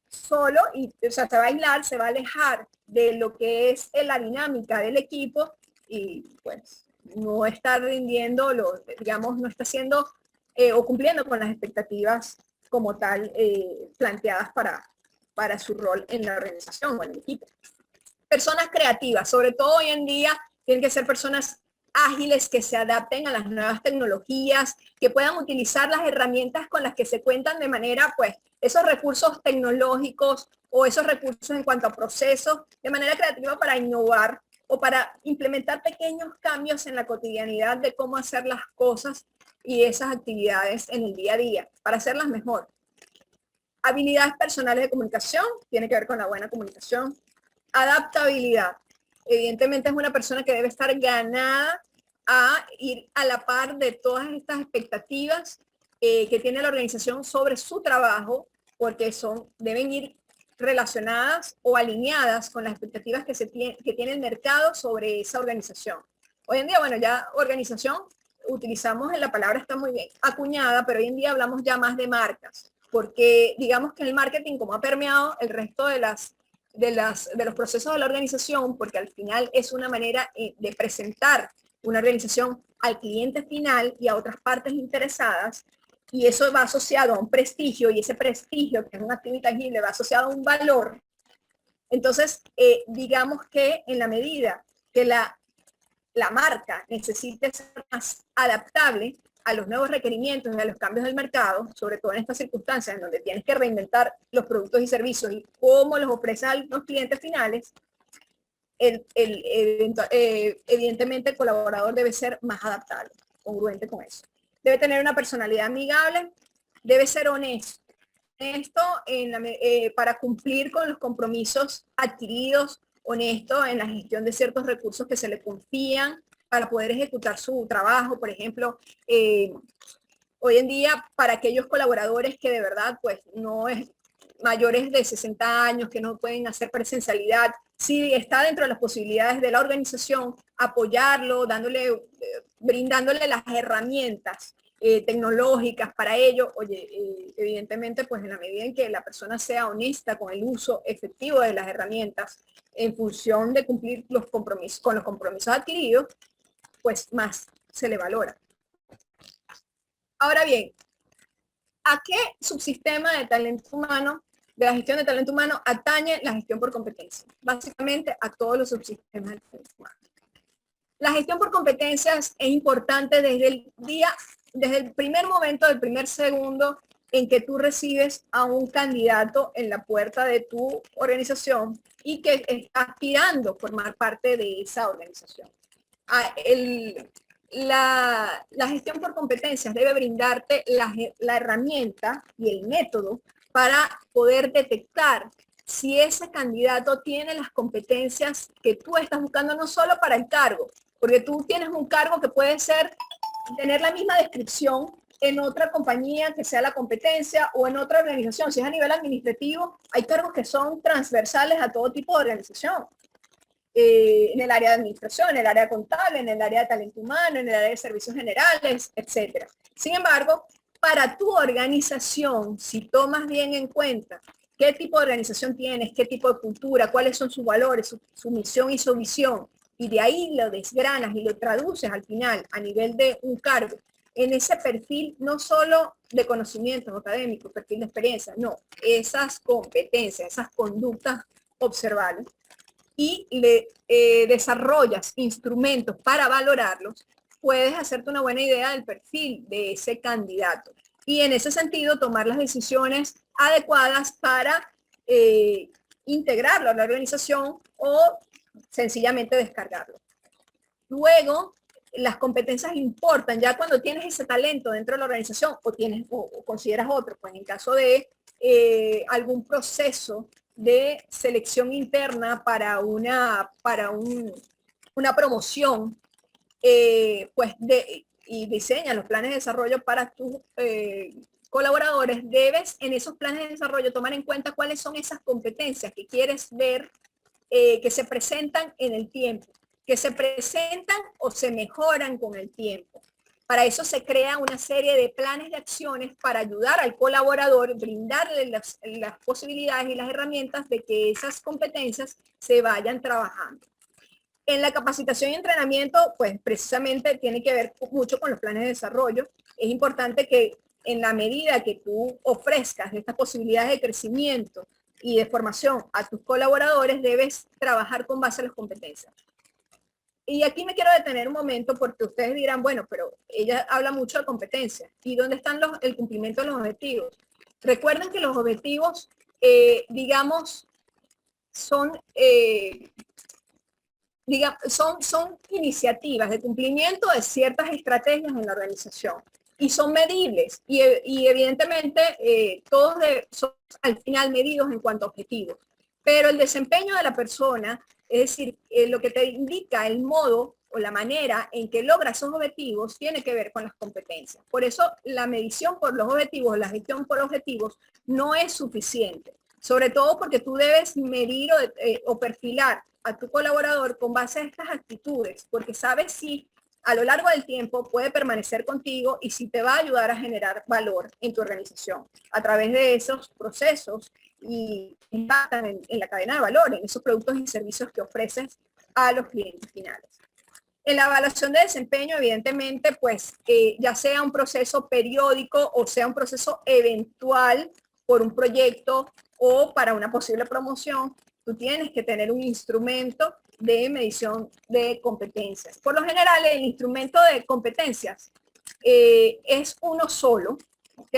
solo, se va a aislar, se va a alejar de lo que es la dinámica del equipo y pues no está rindiendo, digamos, no está haciendo o cumpliendo con las expectativas como tal planteadas para su rol en la organización o en el equipo. Personas creativas, sobre todo hoy en día, tienen que ser personas ágiles que se adapten a las nuevas tecnologías, que puedan utilizar las herramientas con las que se cuentan de manera, pues, esos recursos tecnológicos o esos recursos en cuanto a procesos, de manera creativa para innovar o para implementar pequeños cambios en la cotidianidad de cómo hacer las cosas y esas actividades en el día a día, para hacerlas mejor. Habilidades personales de comunicación, tiene que ver con la buena comunicación. Adaptabilidad. Evidentemente es una persona que debe estar ganada a ir a la par de todas estas expectativas que tiene la organización sobre su trabajo, porque deben ir relacionadas o alineadas con las expectativas que tiene el mercado sobre esa organización. Hoy en día, bueno, ya organización, utilizamos la palabra, está muy bien acuñada, pero hoy en día hablamos ya más de marcas. porque digamos que el marketing, como ha permeado el resto de los procesos de la organización, porque al final es una manera de presentar una organización al cliente final y a otras partes interesadas, y eso va asociado a un prestigio, y ese prestigio, que es un activo intangible, va asociado a un valor. Entonces, digamos que en la medida que la marca necesite ser más adaptable a los nuevos requerimientos y a los cambios del mercado, sobre todo en estas circunstancias en donde tienes que reinventar los productos y servicios y cómo los ofreces a los clientes finales, evidentemente el colaborador debe ser más adaptable, congruente con eso. Debe tener una personalidad amigable, debe ser honesto para cumplir con los compromisos adquiridos, honesto en la gestión de ciertos recursos que se le confían para poder ejecutar su trabajo. Por ejemplo, hoy en día, para aquellos colaboradores que de verdad pues no es mayores de 60 años, que no pueden hacer presencialidad, si está dentro de las posibilidades de la organización, apoyarlo, brindándole las herramientas tecnológicas para ello. Oye, evidentemente, pues en la medida en que la persona sea honesta con el uso efectivo de las herramientas en función de cumplir con los compromisos adquiridos, pues más se le valora. Ahora bien, ¿a qué subsistema de talento humano, de la gestión de talento humano, atañe la gestión por competencia? Básicamente a todos los subsistemas del talento humano. La gestión por competencias es importante desde el primer momento, del primer segundo en que tú recibes a un candidato en la puerta de tu organización y que está aspirando a formar parte de esa organización. La gestión por competencias debe brindarte la herramienta y el método para poder detectar si ese candidato tiene las competencias que tú estás buscando, no solo para el cargo, porque tú tienes un cargo que puede tener la misma descripción en otra compañía que sea la competencia o en otra organización. Si es a nivel administrativo, hay cargos que son transversales a todo tipo de organización. En el área de administración, en el área contable, en el área de talento humano, en el área de servicios generales, etc. Sin embargo, para tu organización, si tomas bien en cuenta qué tipo de organización tienes, qué tipo de cultura, cuáles son sus valores, su misión y su visión, y de ahí lo desgranas y lo traduces al final a nivel de un cargo, en ese perfil no solo de conocimientos académicos, perfil de experiencia, no, esas competencias, esas conductas observables, y le desarrollas instrumentos para valorarlos, puedes hacerte una buena idea del perfil de ese candidato. Y en ese sentido, tomar las decisiones adecuadas para integrarlo a la organización o sencillamente descargarlo. Luego, las competencias importan ya cuando tienes ese talento dentro de la organización o consideras otro, pues en caso de algún proceso de selección interna para una promoción, y diseña los planes de desarrollo para tus colaboradores, debes en esos planes de desarrollo tomar en cuenta cuáles son esas competencias que quieres ver que se presentan en el tiempo, que se presentan o se mejoran con el tiempo. Para eso se crea una serie de planes de acciones para ayudar al colaborador, brindarle las posibilidades y las herramientas de que esas competencias se vayan trabajando. En la capacitación y entrenamiento, pues precisamente tiene que ver mucho con los planes de desarrollo. Es importante que en la medida que tú ofrezcas estas posibilidades de crecimiento y de formación a tus colaboradores, debes trabajar con base a las competencias. Y aquí me quiero detener un momento porque ustedes dirán, bueno, pero ella habla mucho de competencias. ¿Y dónde están el cumplimiento de los objetivos? Recuerden que los objetivos, digamos, son iniciativas de cumplimiento de ciertas estrategias en la organización y son medibles y evidentemente todos son al final medidos en cuanto a objetivos. Pero el desempeño de la persona, es decir, lo que te indica el modo o la manera en que logra esos objetivos, tiene que ver con las competencias. Por eso la medición por los objetivos, la gestión por objetivos, no es suficiente. Sobre todo porque tú debes medir o perfilar a tu colaborador con base a estas actitudes, porque sabes si a lo largo del tiempo puede permanecer contigo y si te va a ayudar a generar valor en tu organización a través de esos procesos y impactan en la cadena de valor, en esos productos y servicios que ofreces a los clientes finales. En la evaluación de desempeño, evidentemente, pues ya sea un proceso periódico o sea un proceso eventual por un proyecto o para una posible promoción, tú tienes que tener un instrumento de medición de competencias. Por lo general, el instrumento de competencias es uno solo, ¿ok?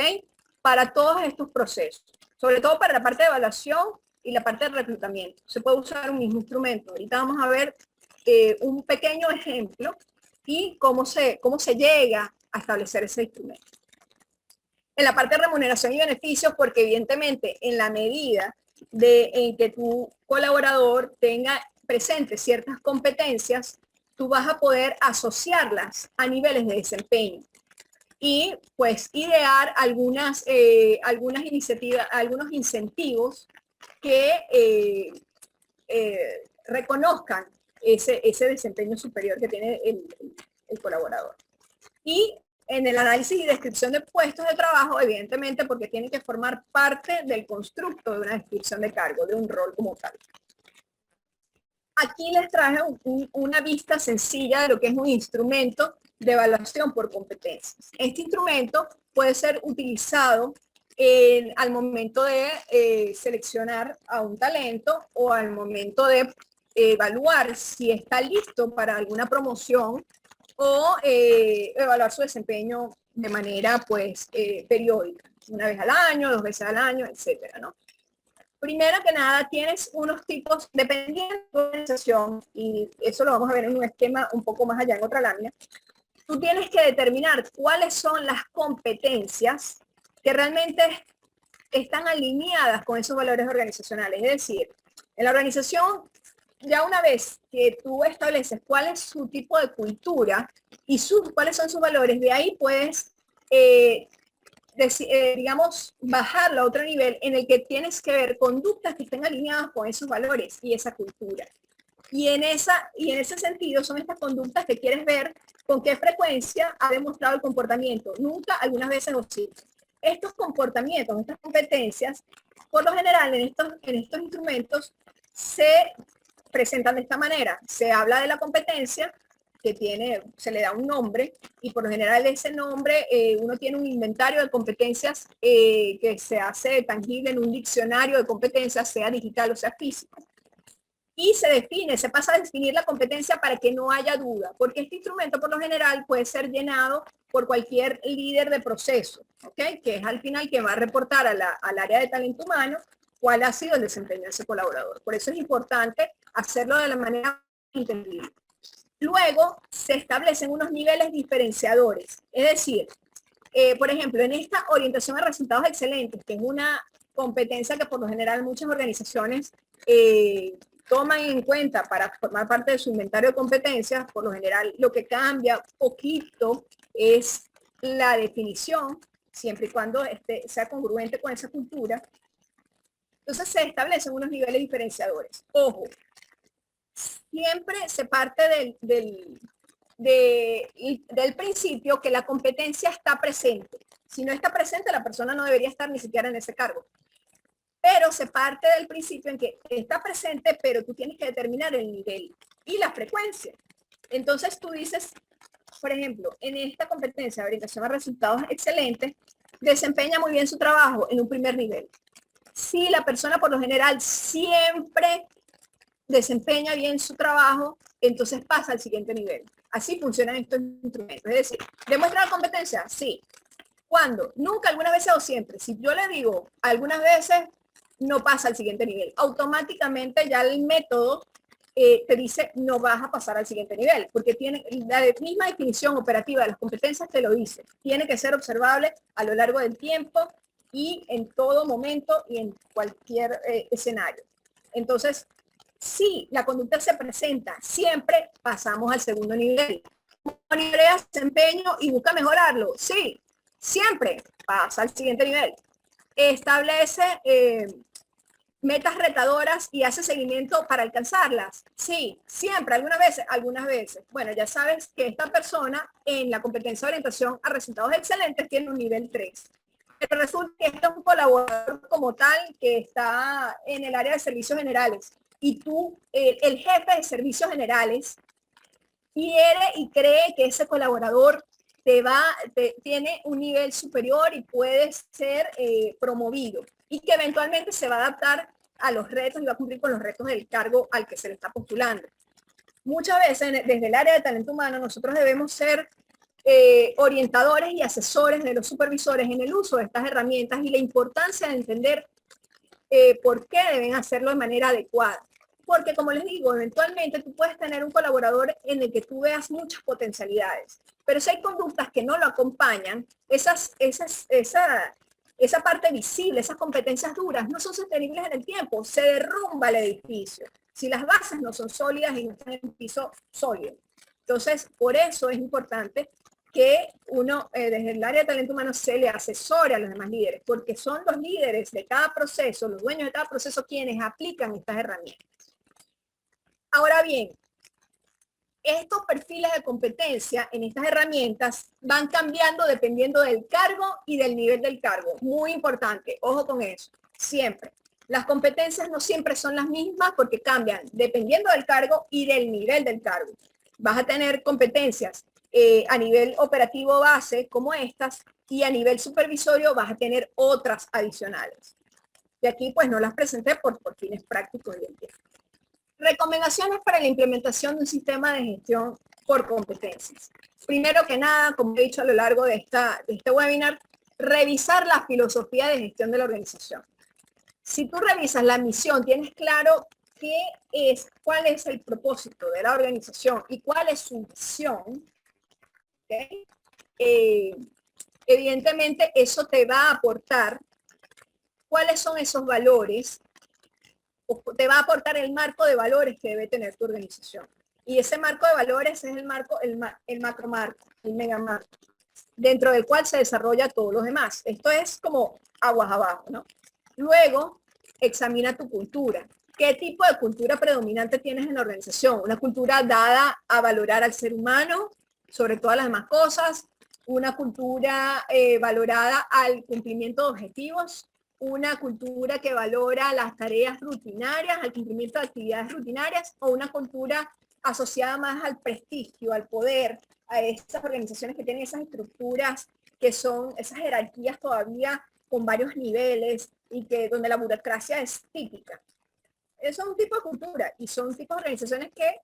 Para todos estos procesos, sobre todo para la parte de evaluación y la parte de reclutamiento. Se puede usar un mismo instrumento. Ahorita vamos a ver un pequeño ejemplo y cómo se llega a establecer ese instrumento. En la parte de remuneración y beneficios, porque evidentemente en la medida en que tu colaborador tenga presentes ciertas competencias, tú vas a poder asociarlas a niveles de desempeño y pues idear algunas iniciativas, algunos incentivos que reconozcan ese desempeño superior que tiene el colaborador. Y en el análisis y descripción de puestos de trabajo, evidentemente, porque tienen que formar parte del constructo de una descripción de cargo, de un rol como tal. Aquí les traje una vista sencilla de lo que es un instrumento de evaluación por competencias. Este instrumento puede ser utilizado al momento de seleccionar a un talento o al momento de evaluar si está listo para alguna promoción o evaluar su desempeño de manera pues periódica, una vez al año, 2 veces al año, etcétera, ¿no? Primero que nada, tienes unos tipos, dependiendo de tu organización, y eso lo vamos a ver en un esquema un poco más allá en otra lámina, tú tienes que determinar cuáles son las competencias que realmente están alineadas con esos valores organizacionales. Es decir, en la organización, ya una vez que tú estableces cuál es su tipo de cultura y cuáles son sus valores, de ahí puedes, digamos, bajarlo a otro nivel en el que tienes que ver conductas que estén alineadas con esos valores y esa cultura. Y en ese sentido son estas conductas que quieres ver con qué frecuencia ha demostrado el comportamiento. Nunca, algunas veces o sí. Estos comportamientos, estas competencias, por lo general en estos instrumentos se presentan de esta manera. Se habla de la competencia que se le da un nombre y por lo general ese nombre uno tiene un inventario de competencias que se hace tangible en un diccionario de competencias, sea digital o sea físico. Y se pasa a definir la competencia para que no haya duda, porque este instrumento por lo general puede ser llenado por cualquier líder de proceso, ¿ok? Que es al final quien va a reportar al área de talento humano cuál ha sido el desempeño de ese colaborador. Por eso es importante hacerlo de la manera entendible. Luego se establecen unos niveles diferenciadores, es decir, por ejemplo, en esta orientación a resultados excelentes, que es una competencia que por lo general muchas organizaciones toman en cuenta para formar parte de su inventario de competencias, por lo general lo que cambia poquito es la definición, siempre y cuando sea congruente con esa cultura. Entonces se establecen unos niveles diferenciadores. Ojo, siempre se parte del principio que la competencia está presente. Si no está presente, la persona no debería estar ni siquiera en ese cargo. Pero se parte del principio en que está presente, pero tú tienes que determinar el nivel y la frecuencia. Entonces tú dices, por ejemplo, en esta competencia de orientación a resultados excelentes, desempeña muy bien su trabajo en un primer nivel. Si la persona por lo general siempre desempeña bien su trabajo, entonces pasa al siguiente nivel. Así funcionan estos instrumentos. Es decir, ¿demuestra la competencia? Sí. ¿Cuándo? Nunca, algunas veces o siempre. Si yo le digo algunas veces, no pasa al siguiente nivel. Automáticamente ya el método te dice no vas a pasar al siguiente nivel, porque tiene la misma definición operativa de las competencias te lo dice. Tiene que ser observable a lo largo del tiempo y en todo momento y en cualquier escenario. Entonces, si la conducta se presenta, siempre pasamos al segundo nivel. Monitorea desempeño y busca mejorarlo. Sí, siempre pasa al siguiente nivel. Establece metas retadoras y haces seguimiento para alcanzarlas. Sí, siempre, algunas veces. Bueno, ya sabes que esta persona en la competencia de orientación a resultados excelentes tiene un nivel 3. Pero resulta que este es un colaborador como tal que está en el área de servicios generales y tú, el jefe de servicios generales, quiere y cree que ese colaborador tiene un nivel superior y puede ser promovido y que eventualmente se va a adaptar a los retos y va a cumplir con los retos del cargo al que se le está postulando. Muchas veces desde el área de talento humano nosotros debemos ser orientadores y asesores de los supervisores en el uso de estas herramientas y la importancia de entender por qué deben hacerlo de manera adecuada. Porque como les digo, eventualmente tú puedes tener un colaborador en el que tú veas muchas potencialidades, pero si hay conductas que no lo acompañan, esa parte visible, esas competencias duras no son sostenibles en el tiempo, se derrumba el edificio si las bases no son sólidas y no están en un piso sólido. Entonces, por eso es importante que uno desde el área de talento humano se le asesore a los demás líderes, porque son los líderes de cada proceso, los dueños de cada proceso, quienes aplican estas herramientas. Ahora bien, estos perfiles de competencia en estas herramientas van cambiando dependiendo del cargo y del nivel del cargo. Muy importante, ojo con eso, siempre. Las competencias no siempre son las mismas porque cambian dependiendo del cargo y del nivel del cargo. Vas a tener competencias a nivel operativo base como estas y a nivel supervisorio vas a tener otras adicionales. Y aquí pues no las presenté por fines prácticos y del tiempo. Recomendaciones para la implementación de un sistema de gestión por competencias. Primero que nada, como he dicho a lo largo de este webinar, revisar la filosofía de gestión de la organización. Si tú revisas la misión, tienes claro cuál es el propósito de la organización y cuál es su visión, ¿okay? Evidentemente eso te va a aportar cuáles son esos valores, te va a aportar el marco de valores que debe tener tu organización. Y ese marco de valores es el macro marco, el mega marco, dentro del cual se desarrolla todos los demás. Esto es como aguas abajo, ¿no? Luego, examina tu cultura. ¿Qué tipo de cultura predominante tienes en la organización? Una cultura dada a valorar al ser humano sobre todas las demás cosas, una cultura valorada al cumplimiento de objetivos, una cultura que valora las tareas rutinarias, al cumplimiento de actividades rutinarias, o una cultura asociada más al prestigio, al poder, a esas organizaciones que tienen esas estructuras, que son esas jerarquías todavía con varios niveles y donde la burocracia es típica. Eso es un tipo de cultura y son tipos de organizaciones que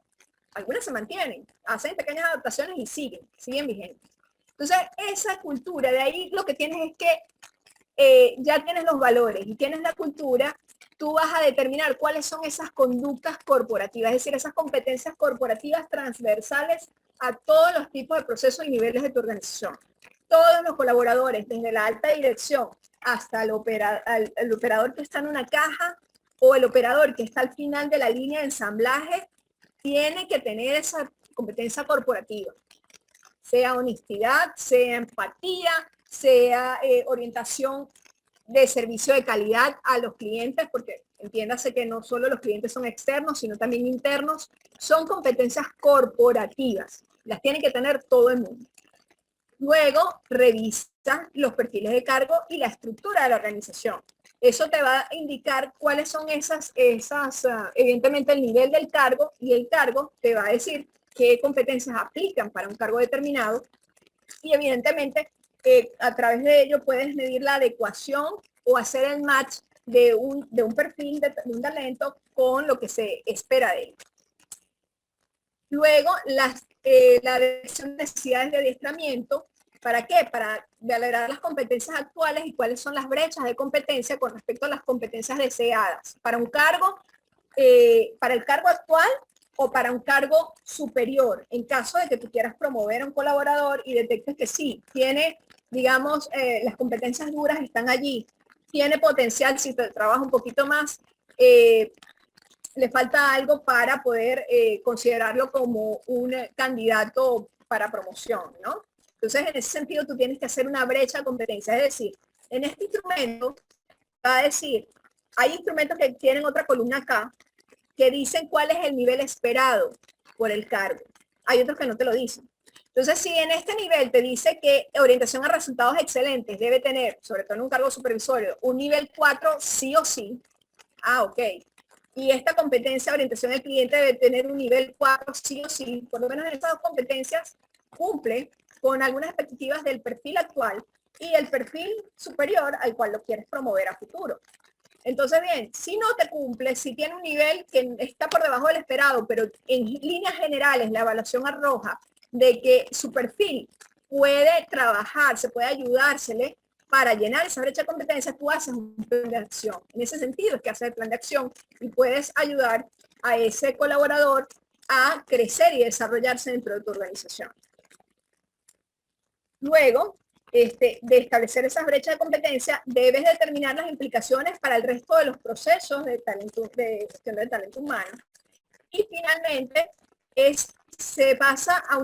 algunas se mantienen, hacen pequeñas adaptaciones y siguen vigentes. Entonces, esa cultura, de ahí lo que tienes es que ya tienes los valores y tienes la cultura, tú vas a determinar cuáles son esas conductas corporativas, es decir, esas competencias corporativas transversales a todos los tipos de procesos y niveles de tu organización. Todos los colaboradores, desde la alta dirección hasta el operador que está en una caja o el operador que está al final de la línea de ensamblaje, tiene que tener esa competencia corporativa, sea honestidad, sea empatía, sea orientación de servicio de calidad a los clientes, porque entiéndase que no solo los clientes son externos, sino también internos, son competencias corporativas, las tiene que tener todo el mundo. Luego, revisa los perfiles de cargo y la estructura de la organización. Eso te va a indicar cuáles son evidentemente el nivel del cargo, y el cargo te va a decir qué competencias aplican para un cargo determinado, y evidentemente a través de ello puedes medir la adecuación o hacer el match de un perfil, de un talento con lo que se espera de él. Luego, la detección de necesidades de adiestramiento. ¿Para qué? Para valorar las competencias actuales y cuáles son las brechas de competencia con respecto a las competencias deseadas para un cargo, para el cargo actual o para un cargo superior, en caso de que tú quieras promover a un colaborador y detectes que sí, tiene, digamos, las competencias duras están allí, tiene potencial, si te trabaja un poquito más, le falta algo para poder considerarlo como un candidato para promoción, ¿no? Entonces, en ese sentido, tú tienes que hacer una brecha de competencia, es decir, en este instrumento va a decir hay instrumentos que tienen otra columna acá, que dicen cuál es el nivel esperado por el cargo. Hay otros que no te lo dicen. Entonces, si en este nivel te dice que orientación a resultados excelentes debe tener, sobre todo en un cargo supervisorio, un nivel 4 sí o sí, ok. Y esta competencia de orientación al cliente debe tener un nivel 4 sí o sí, por lo menos en estas dos competencias cumple con algunas expectativas del perfil actual y el perfil superior al cual lo quieres promover a futuro. Entonces, bien, si no te cumple, si tiene un nivel que está por debajo del esperado, pero en líneas generales la evaluación arroja de que su perfil puede trabajar, se puede ayudársele para llenar esa brecha de competencias, tú haces un plan de acción. En ese sentido es que haces el plan de acción y puedes ayudar a ese colaborador a crecer y desarrollarse dentro de tu organización. Luego, de establecer esas brechas de competencia, debes determinar las implicaciones para el resto de los procesos de gestión del talento humano. Y finalmente, se pasa a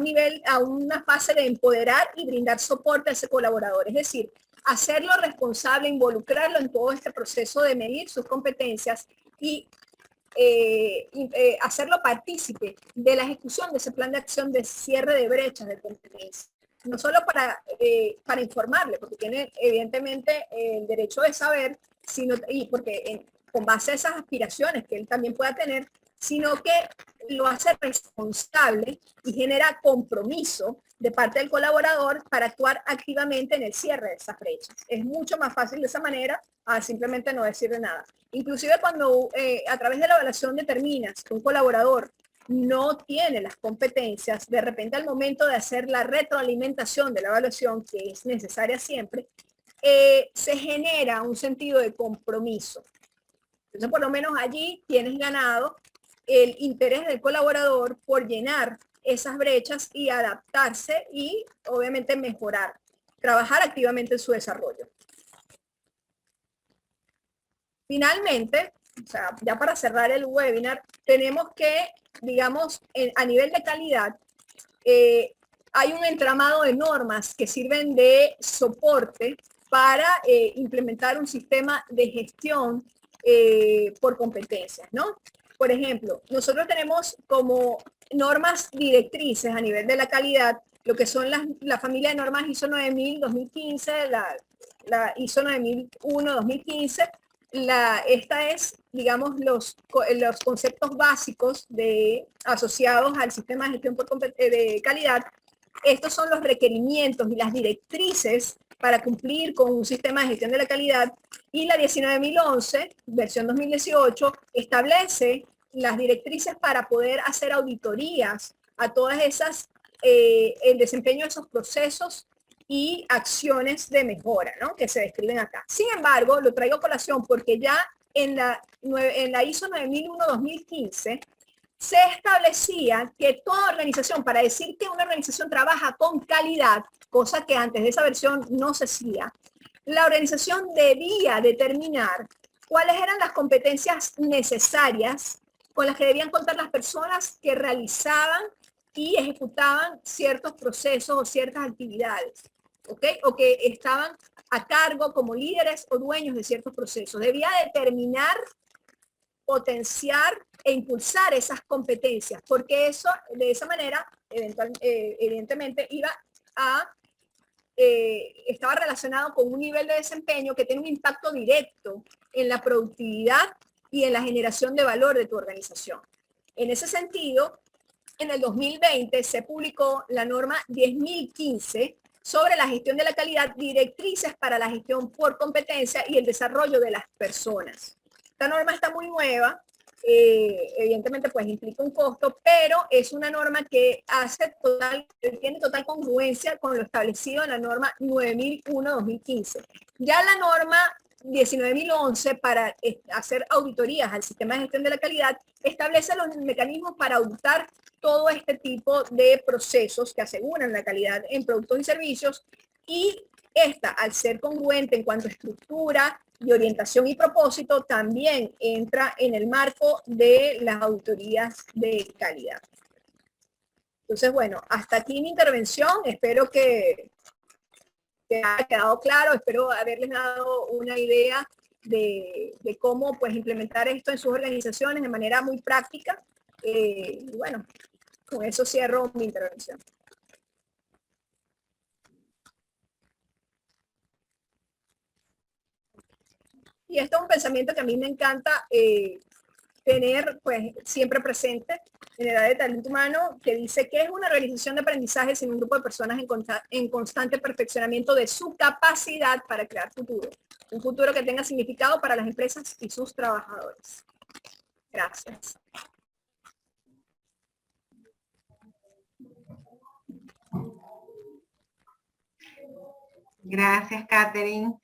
una fase de empoderar y brindar soporte a ese colaborador. Es decir, hacerlo responsable, involucrarlo en todo este proceso de medir sus competencias y hacerlo partícipe de la ejecución de ese plan de acción de cierre de brechas de competencia. No solo para informarle, porque tiene evidentemente el derecho de saber, porque con base a esas aspiraciones que él también pueda tener, sino que lo hace responsable y genera compromiso de parte del colaborador para actuar activamente en el cierre de esas brechas. Es mucho más fácil de esa manera a simplemente no decirle nada. Inclusive cuando a través de la evaluación determinas que un colaborador no tiene las competencias, de repente al momento de hacer la retroalimentación de la evaluación, que es necesaria siempre, se genera un sentido de compromiso. Entonces, por lo menos allí tienes ganado el interés del colaborador por llenar esas brechas y adaptarse y obviamente mejorar, trabajar activamente en su desarrollo. Finalmente, o sea, ya para cerrar el webinar, tenemos que, digamos, a nivel de calidad, hay un entramado de normas que sirven de soporte para implementar un sistema de gestión por competencias, ¿no? Por ejemplo, nosotros tenemos como normas directrices a nivel de la calidad, lo que son la familia de normas ISO 9000, 2015, la ISO 9001, 2015, esta es, digamos, los conceptos básicos asociados al sistema de gestión de calidad. Estos son los requerimientos y las directrices para cumplir con un sistema de gestión de la calidad. Y la 19011, versión 2018, establece las directrices para poder hacer auditorías a todas esas, el desempeño de esos procesos y acciones de mejora, ¿no?, que se describen acá. Sin embargo, lo traigo a colación porque ya en la ISO 9001-2015 se establecía que toda organización, para decir que una organización trabaja con calidad, cosa que antes de esa versión no se hacía, la organización debía determinar cuáles eran las competencias necesarias con las que debían contar las personas que realizaban y ejecutaban ciertos procesos o ciertas actividades, ¿ok? O que estaban a cargo como líderes o dueños de ciertos procesos. Debía determinar, potenciar e impulsar esas competencias, porque eso, de esa manera, evidentemente, estaba relacionado con un nivel de desempeño que tiene un impacto directo en la productividad y en la generación de valor de tu organización. En ese sentido, en el 2020 se publicó la norma 10.015 sobre la gestión de la calidad, directrices para la gestión por competencia y el desarrollo de las personas. Esta norma está muy nueva, evidentemente pues implica un costo, pero es una norma que tiene total congruencia con lo establecido en la norma 9001-2015. Ya la norma 19.011 para hacer auditorías al sistema de gestión de la calidad establece los mecanismos para auditar todo este tipo de procesos que aseguran la calidad en productos y servicios, y esta, al ser congruente en cuanto a estructura y orientación y propósito, también entra en el marco de las auditorías de calidad. Entonces, bueno, hasta aquí mi intervención. Espero que haya quedado claro, espero haberles dado una idea de cómo pues implementar esto en sus organizaciones de manera muy práctica. Y bueno, con eso cierro mi intervención. Y esto es un pensamiento que a mí me encanta tener pues siempre presente en el área de talento humano, que dice que es una organización de aprendizaje sin un grupo de personas en constante perfeccionamiento de su capacidad para crear futuro. Un futuro que tenga significado para las empresas y sus trabajadores. Gracias. Gracias, Catherine.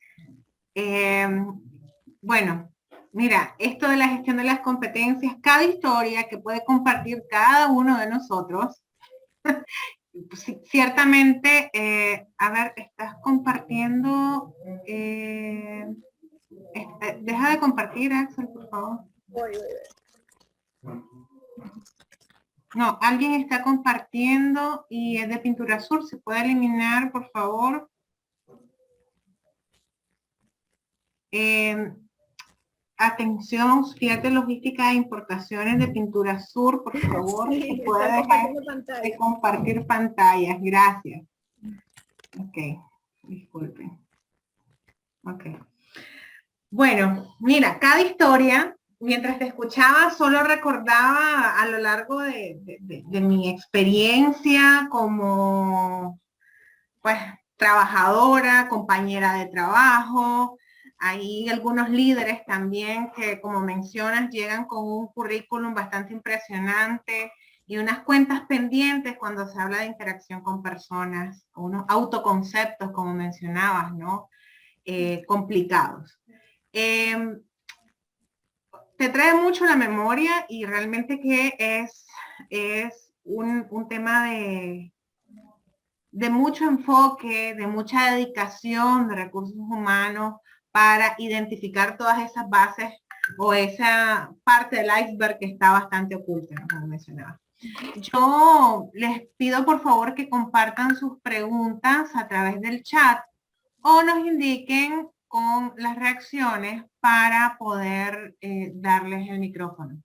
Bueno, mira, esto de la gestión de las competencias, cada historia que puede compartir cada uno de nosotros, ciertamente, a ver, estás compartiendo, deja de compartir, Axel, por favor. No, alguien está compartiendo y es de Pintura Sur, ¿se puede eliminar, por favor? Atención, fíjate, logística de importaciones de Pintura Sur, por favor, Sí, se puede dejar de compartir pantallas, gracias. Ok, disculpen. Ok. Bueno, mira, cada historia, mientras te escuchaba, solo recordaba a lo largo de mi experiencia como, pues, trabajadora, compañera de trabajo. Hay algunos líderes también que, como mencionas, llegan con un currículum bastante impresionante y unas cuentas pendientes cuando se habla de interacción con personas, unos autoconceptos, como mencionabas, ¿no? Complicados. Te trae mucho la memoria y realmente que es un tema de mucho enfoque, de mucha dedicación de recursos humanos para identificar todas esas bases o esa parte del iceberg que está bastante oculta, como mencionaba. Yo les pido por favor que compartan sus preguntas a través del chat o nos indiquen con las reacciones para poder darles el micrófono.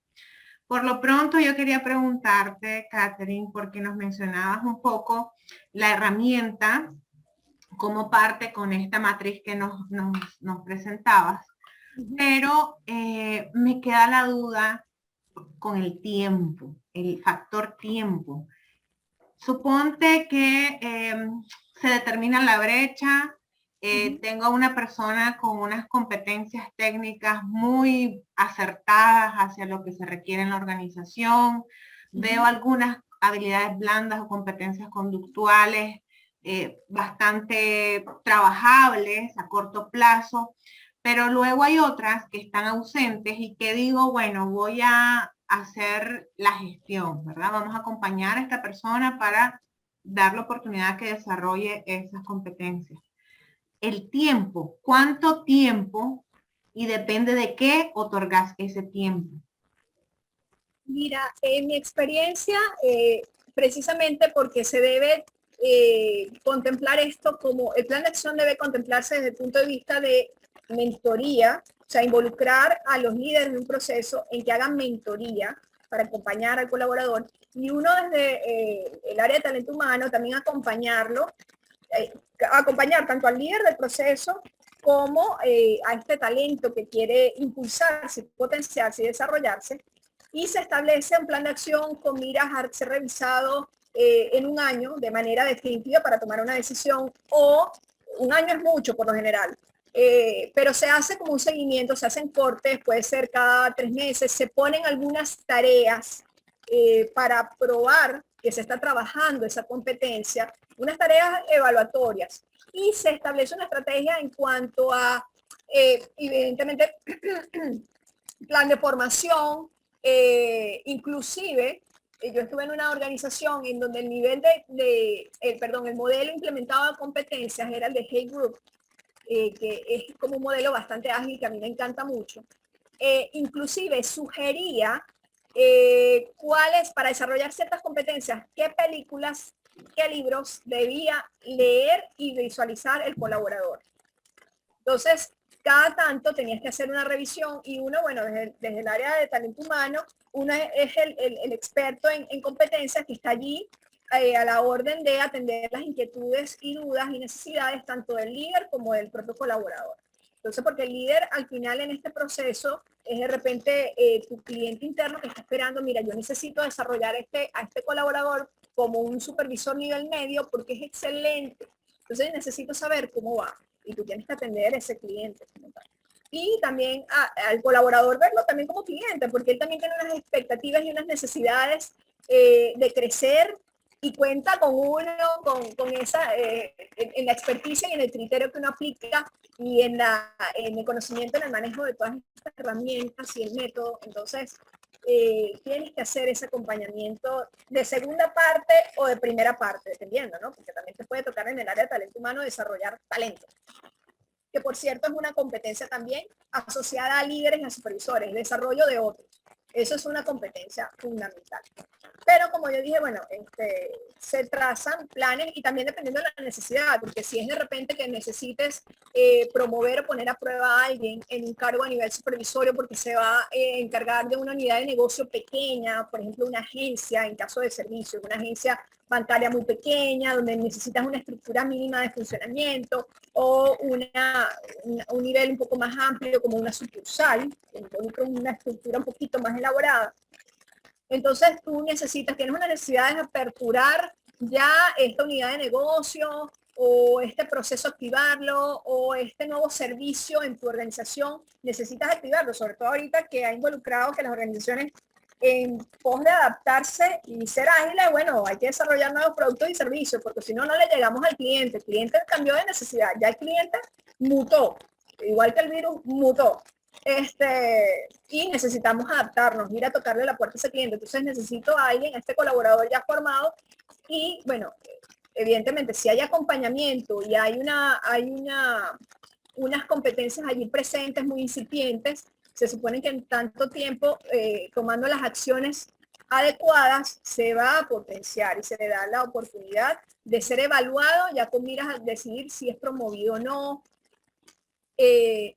Por lo pronto yo quería preguntarte, Catherine, porque nos mencionabas un poco la herramienta como parte con esta matriz que nos presentabas, pero me queda la duda con el tiempo, el factor tiempo. Suponte que se determina la brecha, tengo a una persona con unas competencias técnicas muy acertadas hacia lo que se requiere en la organización, veo algunas habilidades blandas o competencias conductuales bastante trabajables a corto plazo, pero luego hay otras que están ausentes y que digo, bueno, voy a hacer la gestión, ¿verdad? Vamos a acompañar a esta persona para dar la oportunidad que desarrolle esas competencias. El tiempo, ¿cuánto tiempo? Y depende de qué otorgas ese tiempo. Mira, en mi experiencia, precisamente porque se debe contemplar esto como, el plan de acción debe contemplarse desde el punto de vista de mentoría, o sea, involucrar a los líderes de un proceso en que hagan mentoría para acompañar al colaborador y uno desde el área de talento humano también acompañarlo, acompañar tanto al líder del proceso como a este talento que quiere impulsarse, potenciarse y desarrollarse, y se establece un plan de acción con miras a ser revisado en un año de manera definitiva para tomar una decisión, o un año es mucho por lo general, pero se hace como un seguimiento, se hacen cortes, puede ser cada 3 meses, se ponen algunas tareas para probar que se está trabajando esa competencia, unas tareas evaluatorias, y se establece una estrategia en cuanto a, evidentemente, plan de formación, inclusive, yo estuve en una organización en donde el nivel el modelo implementado de competencias era el de Hey Group, que es como un modelo bastante ágil que a mí me encanta mucho. Inclusive sugería cuáles, para desarrollar ciertas competencias, qué películas, qué libros debía leer y visualizar el colaborador. Entonces, cada tanto tenías que hacer una revisión y uno, bueno, desde el área de talento humano, uno es el experto en competencias que está allí a la orden de atender las inquietudes y dudas y necesidades tanto del líder como del propio colaborador. Entonces, porque el líder al final en este proceso es de repente tu cliente interno que está esperando, mira, yo necesito desarrollar a este colaborador como un supervisor nivel medio porque es excelente. Entonces necesito saber cómo va y tú tienes que atender a ese cliente. Y también al colaborador verlo también como cliente, porque él también tiene unas expectativas y unas necesidades de crecer y cuenta con uno, con esa, en la experticia y en el criterio que uno aplica y en el conocimiento, en el manejo de todas estas herramientas y el método. Entonces, tienes que hacer ese acompañamiento de segunda parte o de primera parte, dependiendo, ¿no? Porque también te puede tocar en el área de talento humano desarrollar talento, que por cierto es una competencia también asociada a líderes y a supervisores, el desarrollo de otros. Eso es una competencia fundamental. Pero como yo dije, bueno, se trazan planes y también dependiendo de la necesidad, porque si es de repente que necesites promover o poner a prueba a alguien en un cargo a nivel supervisorio porque se va a encargar de una unidad de negocio pequeña, por ejemplo, una agencia en caso de servicio, una agencia bancaria muy pequeña, donde necesitas una estructura mínima de funcionamiento o un nivel un poco más amplio como una sucursal, una estructura un poquito más elaborada. Entonces tú tienes una necesidad de aperturar ya esta unidad de negocio o este proceso activarlo o este nuevo servicio en tu organización, necesitas activarlo, sobre todo ahorita que ha involucrado que las organizaciones en pos de adaptarse y ser ágiles, bueno, hay que desarrollar nuevos productos y servicios, porque si no, no le llegamos al cliente. El cliente cambió de necesidad, ya el cliente mutó, igual que el virus mutó. Y necesitamos adaptarnos, ir a tocarle la puerta a ese cliente. Entonces necesito a alguien, a este colaborador ya formado y, bueno, evidentemente, si hay acompañamiento y hay unas competencias allí presentes muy incipientes, se supone que en tanto tiempo, tomando las acciones adecuadas, se va a potenciar y se le da la oportunidad de ser evaluado ya con miras a decidir si es promovido o no.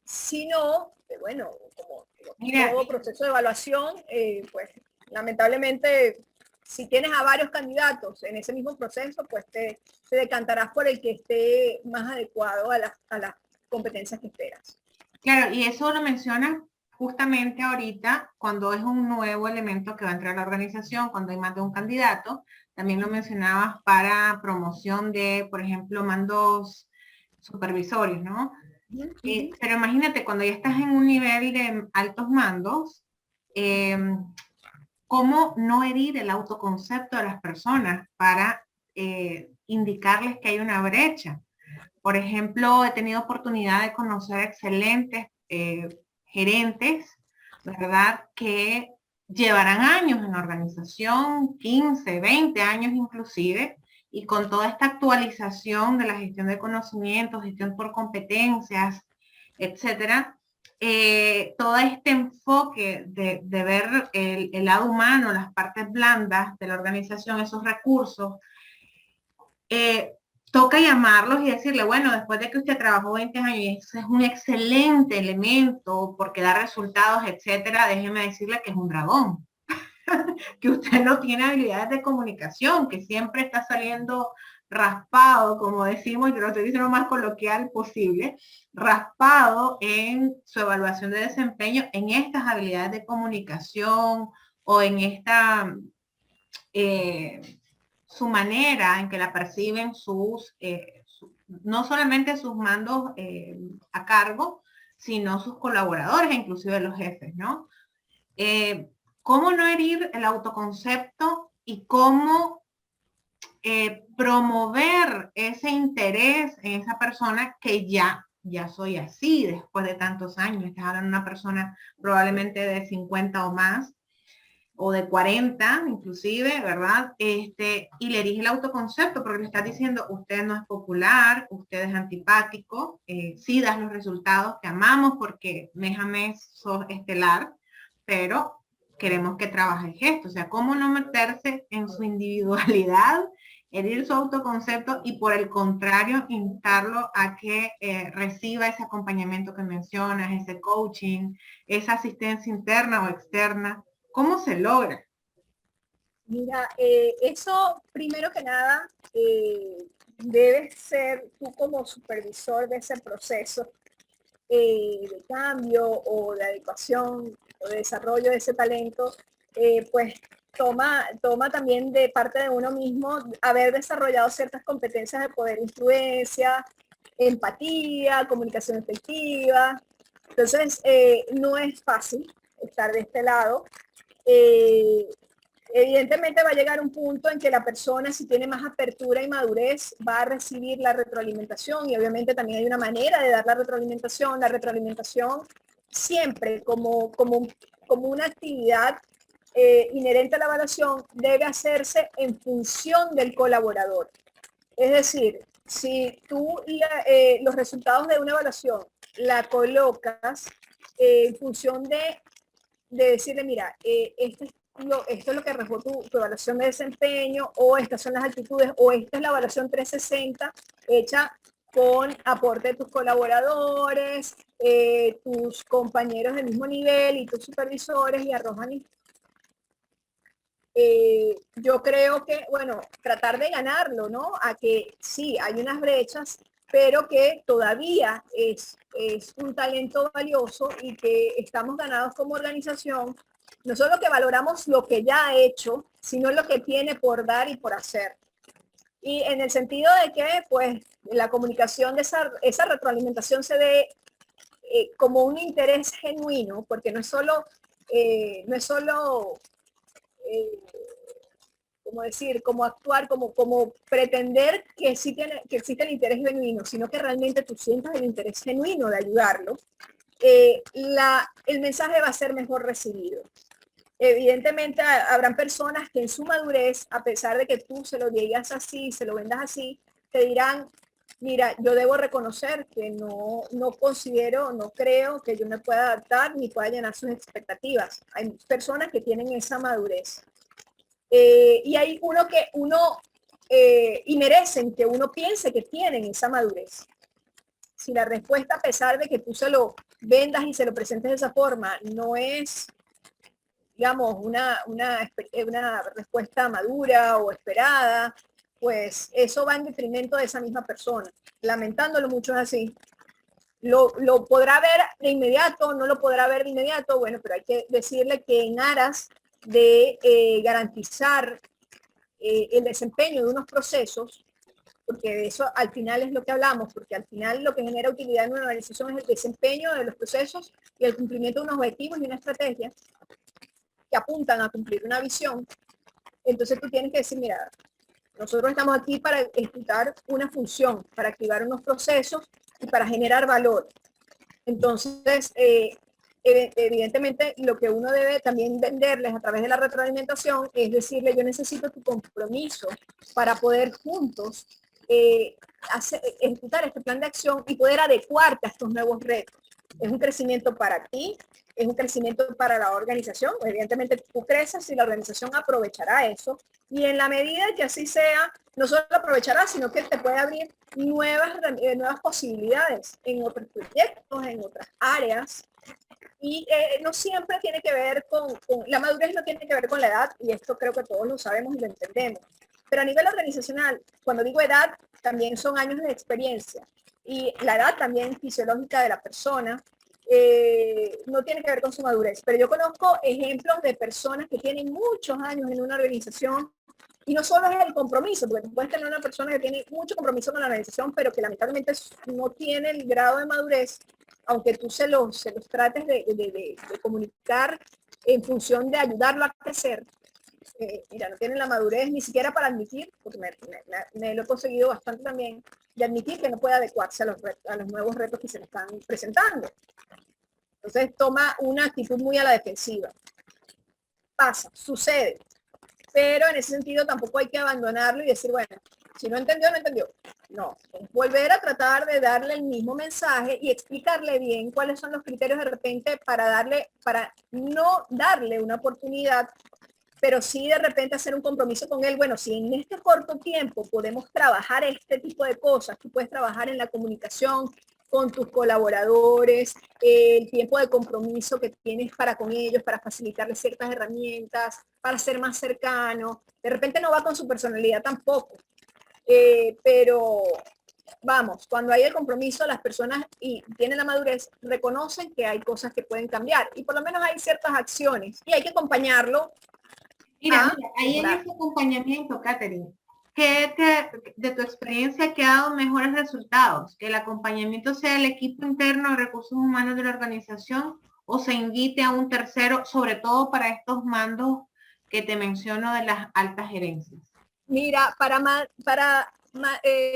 Si no, bueno, como todo proceso de evaluación, pues lamentablemente, si tienes a varios candidatos en ese mismo proceso, pues te decantarás por el que esté más adecuado a las competencias que esperas. Claro, y eso lo mencionas justamente ahorita cuando es un nuevo elemento que va a entrar a la organización, cuando hay más de un candidato. También lo mencionabas para promoción de, por ejemplo, mandos supervisorios, ¿no? Pero imagínate, cuando ya estás en un nivel de altos mandos, ¿cómo no herir el autoconcepto de las personas para indicarles que hay una brecha? Por ejemplo, he tenido oportunidad de conocer excelentes gerentes, ¿verdad? Que llevarán años en la organización, 15, 20 años inclusive, y con toda esta actualización de la gestión de conocimientos, gestión por competencias, etcétera, todo este enfoque de ver el lado humano, las partes blandas de la organización, esos recursos, toca llamarlos y decirle, bueno, después de que usted trabajó 20 años y ese es un excelente elemento porque da resultados, etcétera, déjeme decirle que es un dragón. Que usted no tiene habilidades de comunicación, que siempre está saliendo raspado, como decimos, yo lo estoy diciendo lo más coloquial posible, raspado en su evaluación de desempeño, en estas habilidades de comunicación o en esta, su manera en que la perciben no solamente sus mandos a cargo, sino sus colaboradores, inclusive los jefes, ¿no? Cómo no herir el autoconcepto y cómo promover ese interés en esa persona que ya soy así después de tantos años. Estás hablando de una persona probablemente de 50 o más, o de 40 inclusive, ¿verdad? Y le erige el autoconcepto porque le estás diciendo, usted no es popular, usted es antipático, sí das los resultados, te amamos porque mes a mes sos estelar, pero queremos que trabaje el gesto. O sea, cómo no meterse en su individualidad herir su autoconcepto y por el contrario instarlo a que reciba ese acompañamiento que mencionas, ese coaching, esa asistencia interna o externa. ¿Cómo se logra? Mira, eso primero que nada debes ser tú como supervisor de ese proceso de cambio o de adecuación o de desarrollo de ese talento, pues toma también de parte de uno mismo haber desarrollado ciertas competencias de poder influencia, empatía, comunicación efectiva. Entonces, no es fácil estar de este lado. Eh, Evidentemente va a llegar un punto en que la persona, si tiene más apertura y madurez, va a recibir la retroalimentación y obviamente también hay una manera de dar la retroalimentación. La retroalimentación siempre como una actividad inherente a la evaluación debe hacerse en función del colaborador. Es decir, si tú los resultados de una evaluación la colocas en función de decirle, mira, esto es lo que arrojó tu evaluación de desempeño, o estas son las actitudes, o esta es la evaluación 360 hecha con aporte de tus colaboradores, tus compañeros del mismo nivel y tus supervisores, y arrojan. Yo creo que, bueno, tratar de ganarlo, ¿no? A que sí, hay unas brechas, pero que todavía es un talento valioso y que estamos ganados como organización, no solo que valoramos lo que ya ha hecho, sino lo que tiene por dar y por hacer. Y en el sentido de que, pues, la comunicación de esa retroalimentación se dé como un interés genuino, porque no es solo como decir, como actuar, como pretender que, sí que existe el interés genuino, sino que realmente tú sientas el interés genuino de ayudarlo, el mensaje va a ser mejor recibido. Evidentemente habrán personas que en su madurez, a pesar de que tú se lo digas así, se lo vendas así, te dirán, mira, yo debo reconocer que no considero, no creo que yo me pueda adaptar ni pueda llenar sus expectativas. Hay personas que tienen esa madurez. Y hay y merecen que uno piense que tienen esa madurez. Si la respuesta, a pesar de que tú se lo vendas y se lo presentes de esa forma, no es, digamos, una respuesta madura o esperada, pues eso va en detrimento de esa misma persona. Lamentándolo mucho es así. Lo podrá ver de inmediato, no lo podrá ver de inmediato, bueno, pero hay que decirle que en aras de garantizar el desempeño de unos procesos, porque de eso al final es lo que hablamos, porque al final lo que genera utilidad en una organización es el desempeño de los procesos y el cumplimiento de unos objetivos y una estrategia que apuntan a cumplir una visión. Entonces tú tienes que decir, mira, nosotros estamos aquí para ejecutar una función, para activar unos procesos y para generar valor. Entonces, evidentemente, lo que uno debe también venderles a través de la retroalimentación es decirle, yo necesito tu compromiso para poder juntos ejecutar este plan de acción y poder adecuarte a estos nuevos retos. Es un crecimiento para ti, es un crecimiento para la organización. Evidentemente, tú creces y la organización aprovechará eso. Y en la medida que así sea, no solo aprovechará, sino que te puede abrir nuevas posibilidades en otros proyectos, en otras áreas. Y no siempre tiene que ver la madurez no tiene que ver con la edad, y esto creo que todos lo sabemos y lo entendemos. Pero a nivel organizacional, cuando digo edad, también son años de experiencia. Y la edad también fisiológica de la persona no tiene que ver con su madurez. Pero yo conozco ejemplos de personas que tienen muchos años en una organización. Y no solo es el compromiso, porque puedes tener una persona que tiene mucho compromiso con la organización, pero que lamentablemente no tiene el grado de madurez, aunque tú se los trates de comunicar en función de ayudarlo a crecer. Mira, no tienen la madurez ni siquiera para admitir, porque me lo he conseguido bastante también, de admitir que no puede adecuarse a los nuevos retos que se le están presentando. Entonces toma una actitud muy a la defensiva. Pasa, sucede. Pero en ese sentido tampoco hay que abandonarlo y decir, bueno, si no entendió, no entendió. No, es volver a tratar de darle el mismo mensaje y explicarle bien cuáles son los criterios de repente para no darle una oportunidad pero sí de repente hacer un compromiso con él. Bueno, si en este corto tiempo podemos trabajar este tipo de cosas, tú puedes trabajar en la comunicación con tus colaboradores, el tiempo de compromiso que tienes para con ellos, para facilitarles ciertas herramientas, para ser más cercano. De repente no va con su personalidad tampoco, pero vamos, cuando hay el compromiso, las personas y tienen la madurez, reconocen que hay cosas que pueden cambiar y por lo menos hay ciertas acciones y hay que acompañarlo. Mira, ahí en ese acompañamiento, Catherine, de tu experiencia, ¿qué ha dado mejores resultados? ¿Que el acompañamiento sea el equipo interno de recursos humanos de la organización o se invite a un tercero, sobre todo para estos mandos que te menciono de las altas gerencias? Mira,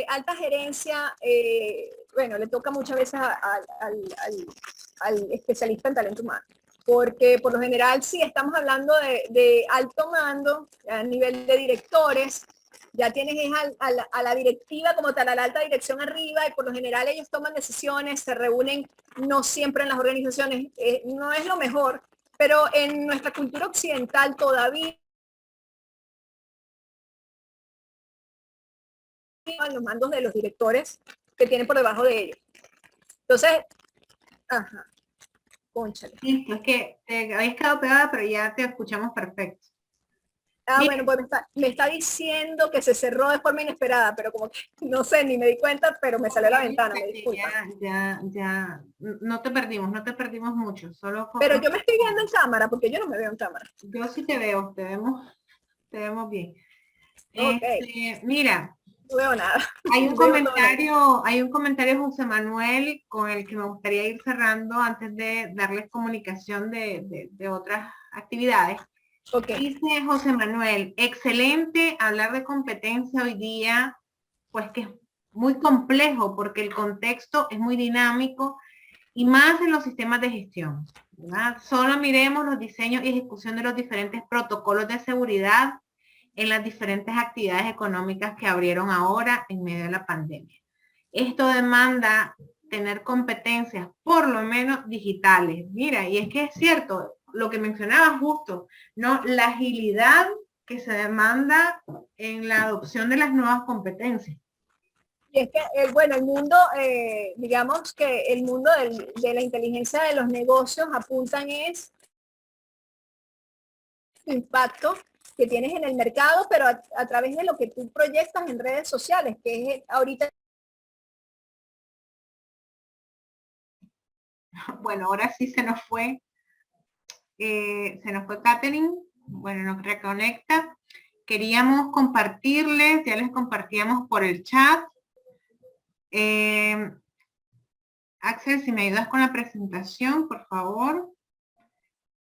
alta gerencia, bueno, le toca muchas veces al especialista en talento humano, porque por lo general sí estamos hablando de alto mando a nivel de directores, ya tienes a la directiva como tal, a la alta dirección arriba, y por lo general ellos toman decisiones, se reúnen, no siempre en las organizaciones, no es lo mejor, pero en nuestra cultura occidental todavía los mandos de los directores que tienen por debajo de ellos. Entonces, ajá, cónchale. Listo, es que te habías quedado pegada, pero ya te escuchamos perfecto. Bueno, pues me está diciendo que se cerró de forma inesperada, pero como que no sé, ni me di cuenta, pero me salió a la ventana, me disculpa. Ya, no te perdimos mucho, solo pero yo me estoy viendo en cámara, porque yo no me veo en cámara. Yo sí te veo, te vemos bien. Okay. Mira, no veo nada. hay un comentario, José Manuel, con el que me gustaría ir cerrando antes de darles comunicación de otras actividades. Okay. Dice José Manuel, excelente hablar de competencia hoy día, pues que es muy complejo porque el contexto es muy dinámico y más en los sistemas de gestión, ¿verdad? Solo miremos los diseños y ejecución de los diferentes protocolos de seguridad en las diferentes actividades económicas que abrieron ahora en medio de la pandemia. Esto demanda tener competencias, por lo menos digitales. Mira, y es que es cierto, lo que mencionaba justo, ¿no? La agilidad que se demanda en la adopción de las nuevas competencias. Y es que, bueno, el mundo, digamos que el mundo de la inteligencia de los negocios apuntan es impacto que tienes en el mercado, pero a través de lo que tú proyectas en redes sociales, que es ahorita. Bueno, ahora sí se nos fue Catherine. Bueno, nos reconecta. Queríamos compartirles, ya les compartíamos por el chat. Axel, si me ayudas con la presentación, por favor.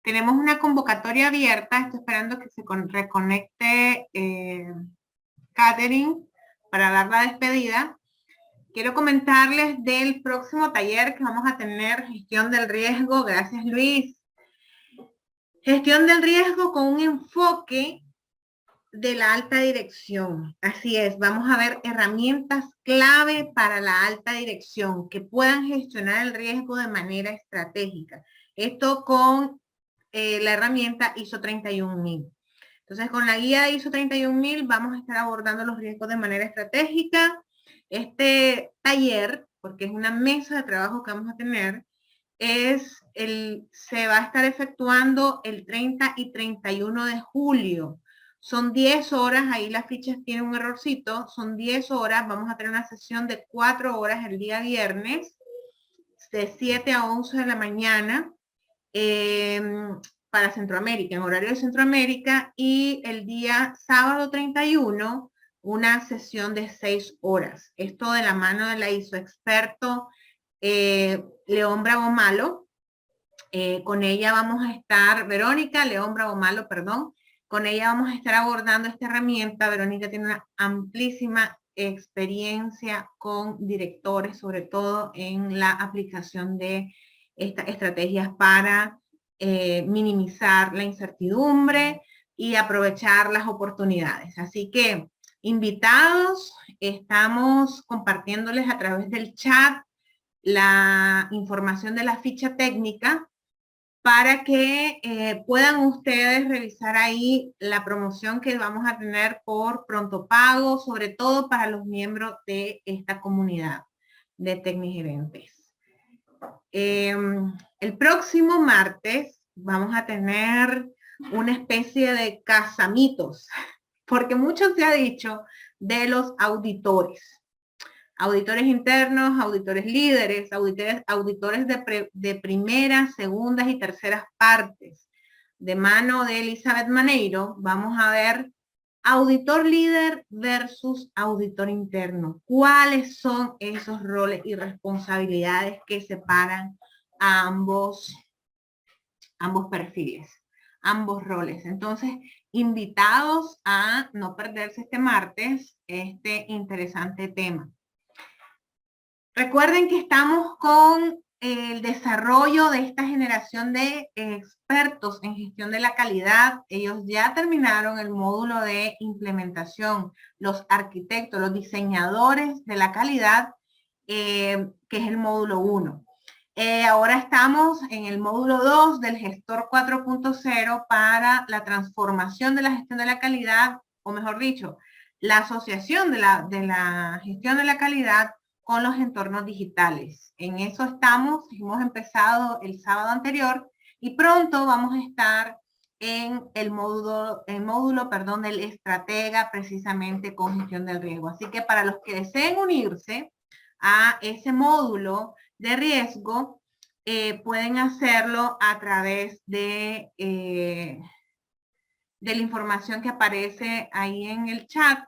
Tenemos una convocatoria abierta, estoy esperando que se reconecte Catherine para dar la despedida. Quiero comentarles del próximo taller que vamos a tener, gestión del riesgo. Gracias, Luis. Gestión del riesgo con un enfoque de la alta dirección. Así es, vamos a ver herramientas clave para la alta dirección que puedan gestionar el riesgo de manera estratégica. Esto con la herramienta ISO 31000. Entonces, con la guía ISO 31000 vamos a estar abordando los riesgos de manera estratégica. Este taller, porque es una mesa de trabajo que vamos a tener, se va a estar efectuando el 30 y 31 de julio. Son 10 horas, ahí las fichas tienen un errorcito, son 10 horas, vamos a tener una sesión de 4 horas el día viernes, de 7 a 11 de la mañana, para Centroamérica, en horario de Centroamérica, y el día sábado 31, una sesión de 6 horas. Esto de la mano de la ISO experto León Bravo Malo. Con ella vamos a estar, Verónica León Bravo Malo, perdón, con ella vamos a estar abordando esta herramienta. Verónica tiene una amplísima experiencia con directores, sobre todo en la aplicación de estas estrategias para minimizar la incertidumbre y aprovechar las oportunidades. Así que, invitados, estamos compartiéndoles a través del chat la información de la ficha técnica para que puedan ustedes revisar ahí la promoción que vamos a tener por pronto pago, sobre todo para los miembros de esta comunidad de tecnigerentes. El próximo martes vamos a tener una especie de casamitos, porque mucho se ha dicho de los auditores. Auditores internos, auditores líderes, auditores de primeras, segundas y terceras partes. De mano de Elizabeth Maneiro, vamos a ver auditor líder versus auditor interno. ¿Cuáles son esos roles y responsabilidades que separan a ambos perfiles, ambos roles? Entonces, invitados a no perderse este martes este interesante tema. Recuerden que estamos con el desarrollo de esta generación de expertos en gestión de la calidad. Ellos ya terminaron el módulo de implementación, los arquitectos, los diseñadores de la calidad, que es el módulo 1. Ahora estamos en el módulo 2 del gestor 4.0 para la transformación de la gestión de la calidad, o mejor dicho, la asociación de la gestión de la calidad con los entornos digitales. En eso estamos, hemos empezado el sábado anterior y pronto vamos a estar en el módulo del estratega, precisamente con gestión del riesgo. Así que para los que deseen unirse a ese módulo de riesgo, pueden hacerlo a través de la información que aparece ahí en el chat.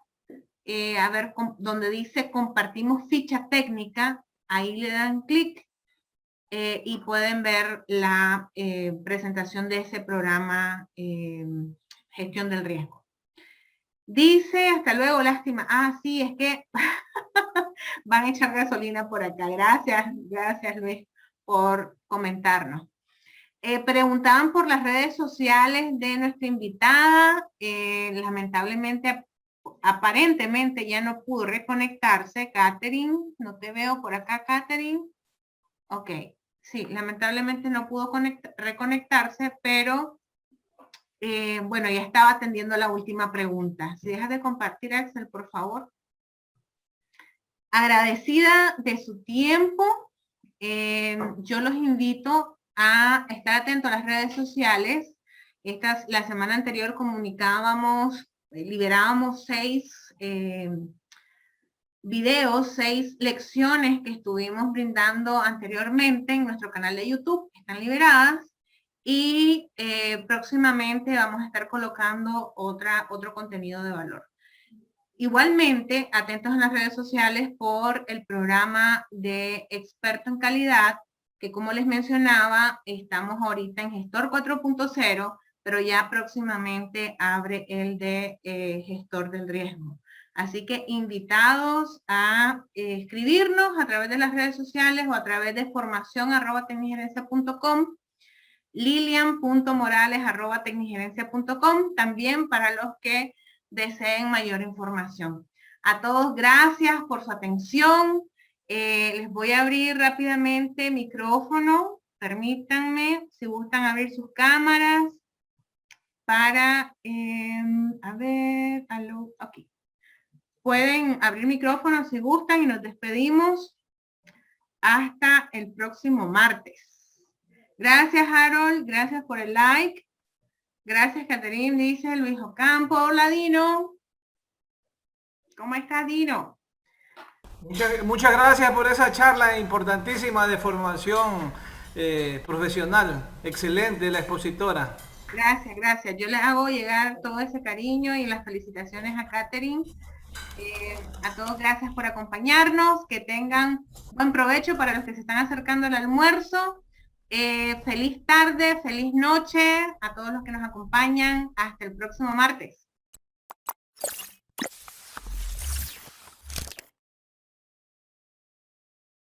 A ver, donde dice compartimos ficha técnica, ahí le dan clic y pueden ver la presentación de ese programa gestión del riesgo. Dice, hasta luego, lástima. Ah, sí, es que van a echar gasolina por acá. Gracias Luis por comentarnos. Preguntaban por las redes sociales de nuestra invitada. Lamentablemente, aparentemente ya no pudo reconectarse. Catherine, no te veo por acá, Catherine. Ok, sí, lamentablemente no pudo reconectarse, pero bueno, ya estaba atendiendo la última pregunta. Si dejas de compartir, Axel, por favor. Agradecida de su tiempo. Yo los invito a estar atentos a las redes sociales. La semana anterior liberábamos 6 videos, 6 lecciones que estuvimos brindando anteriormente en nuestro canal de YouTube. Están liberadas y próximamente vamos a estar colocando otro contenido de valor. Igualmente, atentos en las redes sociales por el programa de experto en calidad, que como les mencionaba, estamos ahorita en gestor 4.0, pero ya próximamente abre el de gestor del riesgo. Así que invitados a escribirnos a través de las redes sociales o a través de formación@tecnigerencia.com, lilian.morales@tecnigerencia.com, también para los que deseen mayor información. A todos, gracias por su atención. Les voy a abrir rápidamente micrófono. Permítanme, si gustan abrir sus cámaras para, a ver, ok. Pueden abrir micrófono si gustan y nos despedimos hasta el próximo martes. Gracias, Harold. Gracias por el like. Gracias, Catherine, dice Luis Ocampo. Hola, Dino. ¿Cómo estás, Dino? Muchas gracias por esa charla importantísima de formación profesional. Excelente, la expositora. Gracias. Yo le hago llegar todo ese cariño y las felicitaciones a Catherine. A todos, gracias por acompañarnos. Que tengan buen provecho para los que se están acercando al almuerzo. Feliz tarde, feliz noche a todos los que nos acompañan. Hasta el próximo martes.